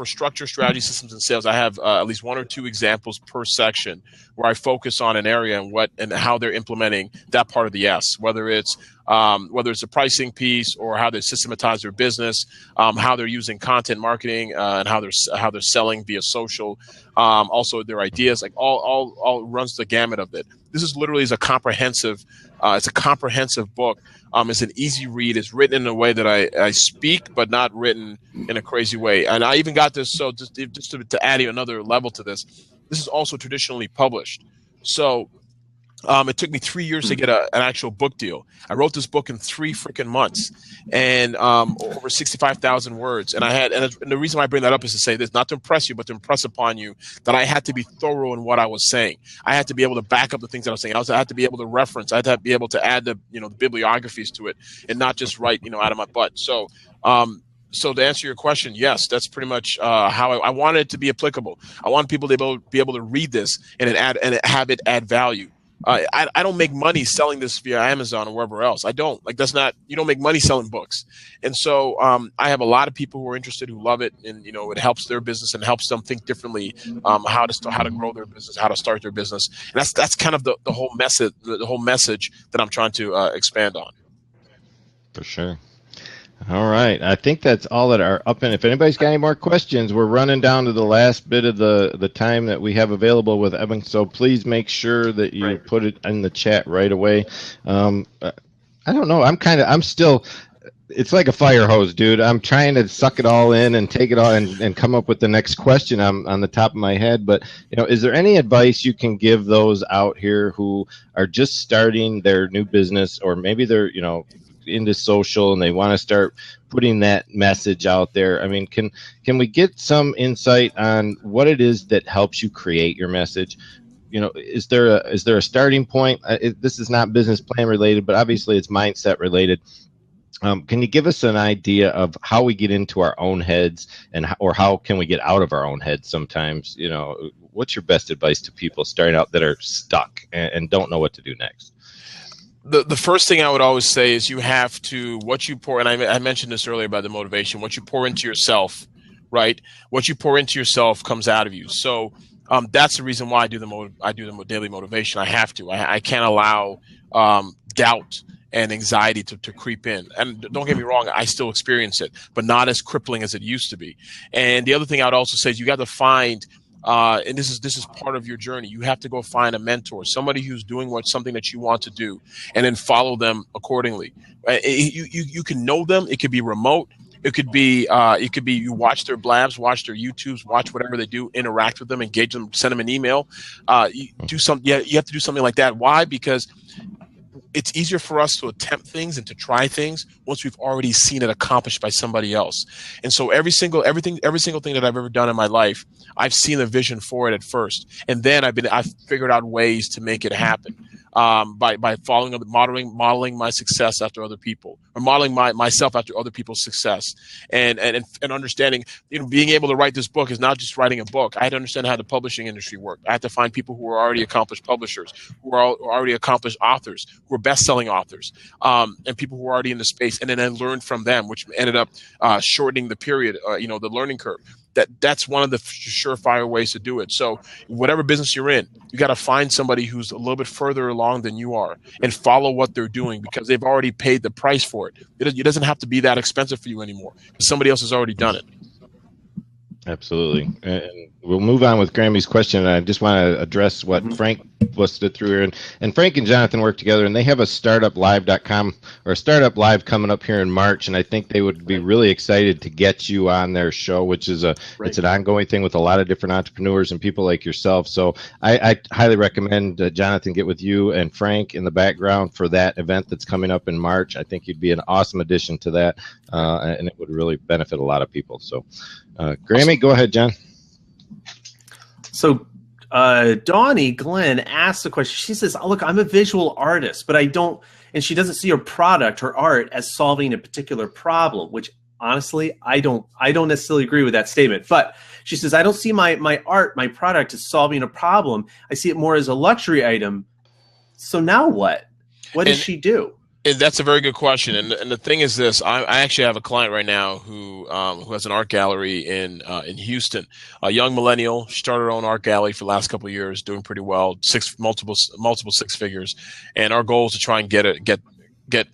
structure, strategy, systems, and sales, I have at least 1 or 2 examples per section where I focus on an area and how they're implementing that part of the S, whether it's a pricing piece or how they systematize their business, how they're using content marketing and how they're selling via social, also their ideas, all runs the gamut of it. This is literally a comprehensive book. It's an easy read. It's written in a way that I speak, but not written in a crazy way. And I even got this. So just to add another level to this, this is also traditionally published. So it took me 3 years to get an actual book deal. I wrote this book in 3 freaking months, and over 65,000 words. And the reason why I bring that up is to say this, not to impress you, but to impress upon you that I had to be thorough in what I was saying. I had to be able to back up the things that I was saying. I had to be able to reference. I had to be able to add the bibliographies to it, and not just write out of my butt. So So to answer your question, yes, that's pretty much how I want it to be applicable. I want people to be able to read this and have it add value. I don't make money selling this via Amazon or wherever else. I don't. Like, that's not, you don't make money selling books. And so I have a lot of people who are interested, who love it, and it helps their business and helps them think differently, how to grow their business, how to start their business. And that's kind of the whole message, that I'm trying to expand on. For sure. All right. I think that's all that are up. And if anybody's got any more questions, we're running down to the last bit of the time that we have available with Ebong. So please make sure that you put it in the chat right away. I don't know. I'm still, it's like a fire hose, dude. I'm trying to suck it all in and take it all and come up with the next question on the top of my head. But, is there any advice you can give those out here who are just starting their new business, or maybe they're, into social and they want to start putting that message out there? I mean, can we get some insight on what it is that helps you create your message? Is there a starting point? This is not business plan related, but obviously it's mindset related. Can you give us an idea of how we get into our own heads, or how can we get out of our own heads sometimes? What's your best advice to people starting out that are stuck and don't know what to do next? The first thing I would always say is you have to, what you pour, and I mentioned this earlier about the motivation, what you pour into yourself, right? What you pour into yourself comes out of you. So that's the reason why I do the daily motivation. I have to. I can't allow doubt and anxiety to creep in. And don't get me wrong, I still experience it, but not as crippling as it used to be. And the other thing I would also say is you got to find, and this is part of your journey, you have to go find a mentor, somebody who's doing something that you want to do, and then follow them accordingly. You can know them. It could be remote. It could be you watch their blabs, watch their YouTubes, watch whatever they do, interact with them, engage them, send them an email. You have to do something like that. Why? Because it's easier for us to attempt things and to try things once we've already seen it accomplished by somebody else. And so every single thing that I've ever done in my life, I've seen a vision for it at first, and then I've figured out ways to make it happen by following up, modeling my success after other people, or modeling myself after other people's success, and understanding, being able to write this book is not just writing a book. I had to understand how the publishing industry worked. I had to find people who are already accomplished publishers, who are already accomplished authors, who are best-selling authors, and people who are already in the space, and then I learned from them, which ended up shortening the period, the learning curve. That's one of the surefire ways to do it. So whatever business you're in, you got to find somebody who's a little bit further along than you are and follow what they're doing, because they've already paid the price for it. It doesn't have to be that expensive for you anymore. Somebody else has already done it. Absolutely. And we'll move on with Grammy's question. I just want to address what Frank listed through here. And Frank and Jonathan work together, and they have a startuplive.com or a startup live coming up here in March. And I think they would be really excited to get you on their show, which is it's an ongoing thing with a lot of different entrepreneurs and people like yourself. So I highly recommend Jonathan get with you and Frank in the background for that event that's coming up in March. I think you'd be an awesome addition to that, and it would really benefit a lot of people. So Grammy, go ahead, John. So Donnie Glenn asked the question. She says, look, I'm a visual artist, but I don't, and she doesn't see her product, her art, as solving a particular problem, which honestly, I don't necessarily agree with that statement. But she says, I don't see my art, my product, as solving a problem. I see it more as a luxury item. So now what? What does she do? And that's a very good question. And the thing is this, I actually have a client right now who has an art gallery in Houston, a young millennial. She started her own art gallery for the last couple of years, doing pretty well, multiple six figures. And our goal is to try and get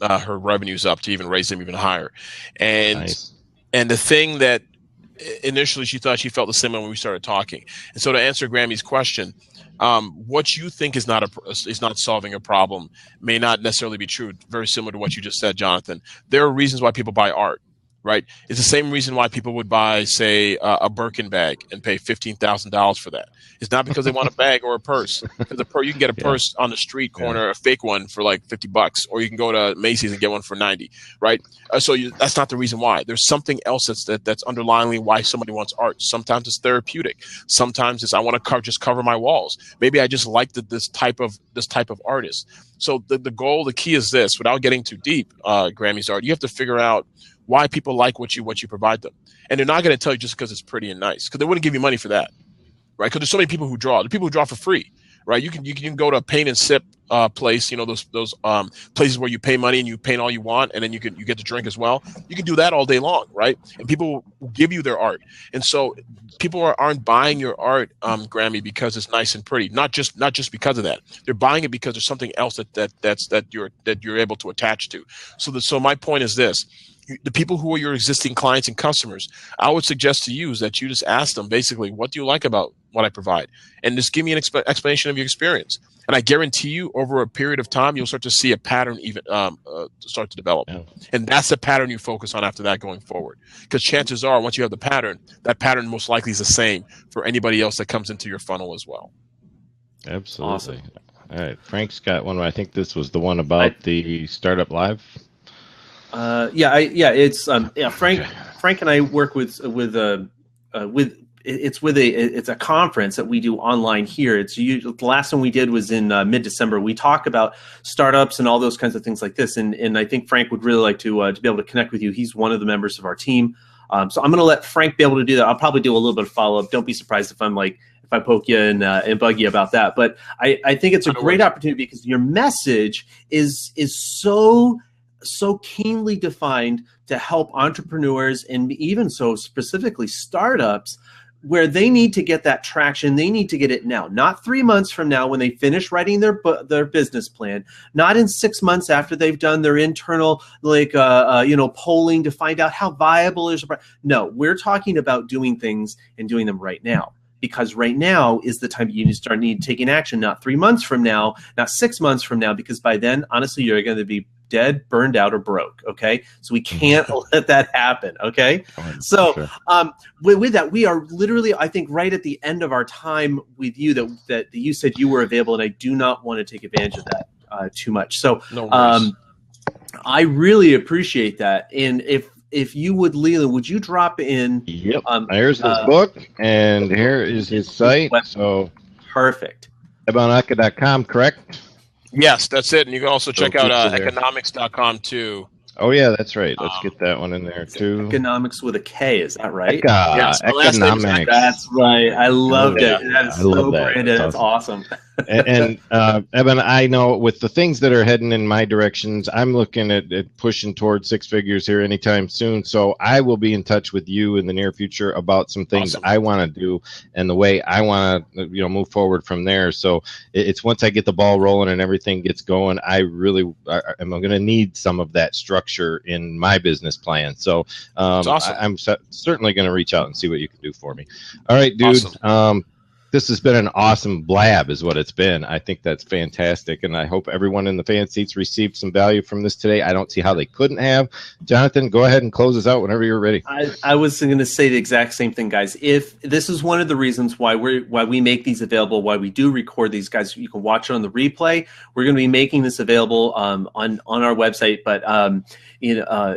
her revenues up to even raise them even higher. And nice. And the thing that initially she thought, she felt the same when we started talking. And so to answer Grammy's question, what you think is not solving a problem may not necessarily be true. Very similar to what you just said, Jonathan. There are reasons why people buy art, right? It's the same reason why people would buy, say, a Birkin bag and pay $15,000 for that. It's not because they want a bag or a purse. Because you can get a purse on the street corner, a fake one for like $50, or you can go to Macy's and get one for $90, right? That's not the reason why. There's something else that's underlyingly why somebody wants art. Sometimes it's therapeutic. Sometimes it's I want to just cover my walls. Maybe I just like this type of artist. So the key is this. Without getting too deep, Grammy's art, you have to figure out why people like what you provide them. And they're not going to tell you just because it's pretty and nice, because they wouldn't give you money for that, right? Because there's so many people who draw. The people who draw for free, right? You can go to a paint and sip place, those places where you pay money and you paint all you want, and then you get to drink as well. You can do that all day long, right? And people will give you their art. And so people aren't buying your art, Grammy, because it's nice and pretty. Not just because of that. They're buying it because there's something else that you're able to attach to. So my point is this. The people who are your existing clients and customers, I would suggest to you is that you just ask them basically, what do you like about what I provide? And just give me an explanation of your experience. And I guarantee you, over a period of time, you'll start to see a pattern even start to develop. Yeah. And that's the pattern you focus on after that going forward. Because chances are, once you have the pattern, that pattern most likely is the same for anybody else that comes into your funnel as well. Absolutely. Awesome. All right. Frank's got one. I think this was the one about the Startup Live. It's Frank and I work with it's a conference that we do online here. The last one we did was in mid-December. We talk about startups and all those kinds of things like this, and I think Frank would really like to be able to connect with you. He's one of the members of our team, so I'm going to let Frank be able to do that. I'll probably do a little bit of follow-up. Don't be surprised if I poke you and bug you about that. But I think it's a great opportunity because your message is so keenly defined to help entrepreneurs and even so specifically startups where they need to get that traction. They need to get it now, not 3 months from now when they finish writing their business plan, not in 6 months after they've done their internal polling to find out how viable is. No, we're talking about doing things and doing them right now. Because right now is the time you need to start taking action, not 3 months from now, not 6 months from now, because by then, honestly, you're going to be dead, burned out, or broke. Okay, so we can't let that happen. Okay, so sure. With that, we are literally, I think, right at the end of our time with you. That you said you were available, and I do not want to take advantage of that too much. So, I really appreciate that, and if you would, Leland, would you drop in? Yep. Here's his book, and here is his site. So perfect. EbongEka.com, correct? Yes, that's it. And you can also check out economics.com too. Oh, yeah, that's right. Let's get that one in there too. Economics with a K, is that right? Yes, economics. That's right. I loved it. That is so branded. That's awesome. And Eben, I know with the things that are heading in my directions, I'm looking at pushing towards 6 figures here anytime soon. So I will be in touch with you in the near future about some things I want to do and the way I want to move forward from there. So it's once I get the ball rolling and everything gets going, I really am going to need some of that structure in my business plan. So I'm certainly going to reach out and see what you can do for me. All right, dude. Awesome. This has been an awesome blab is what it's been. I think that's fantastic, and I hope everyone in the fan seats received some value from this today. I don't see how they couldn't have. Jonathan, go ahead and close us out whenever you're ready. I was going to say the exact same thing, guys. If this is one of the reasons why we make these available, why we do record these, guys, you can watch it on the replay. We're going to be making this available on our website, but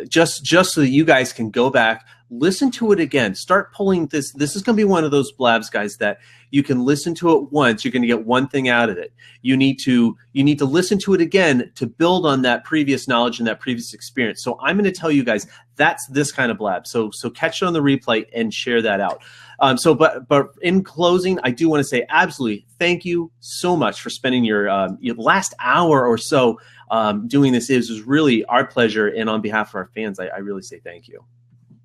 just so that you guys can go back, listen to it again, start pulling this. This is going to be one of those blabs, guys, that you can listen to it once. You're going to get one thing out of it. You need to listen to it again to build on that previous knowledge and that previous experience. So I'm going to tell you guys that's this kind of blab. So catch it on the replay and share that out. But in closing, I do want to say absolutely thank you so much for spending your last hour or so doing this. It was really our pleasure, and on behalf of our fans, I really say thank you.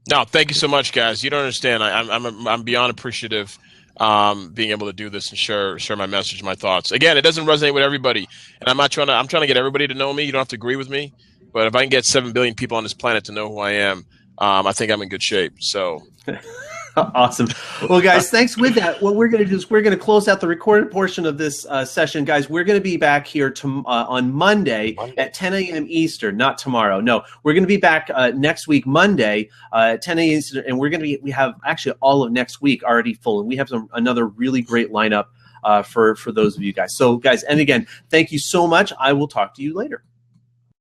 No, thank you so much, guys. You don't understand. I'm beyond appreciative being able to do this and share my message, my thoughts. Again, it doesn't resonate with everybody, and I'm trying to get everybody to know me. You don't have to agree with me, but if I can get 7 billion people on this planet to know who I am, I think I'm in good shape. So. Awesome. Well, guys, thanks. With that, what we're going to do is we're going to close out the recorded portion of this session. Guys, we're going to be back here on Monday at 10 a.m. Eastern, not tomorrow. No, we're going to be back next week, Monday at 10 a.m. Eastern, and we have actually all of next week already full, and we have another really great lineup for those of you guys. So, guys, and again, thank you so much. I will talk to you later.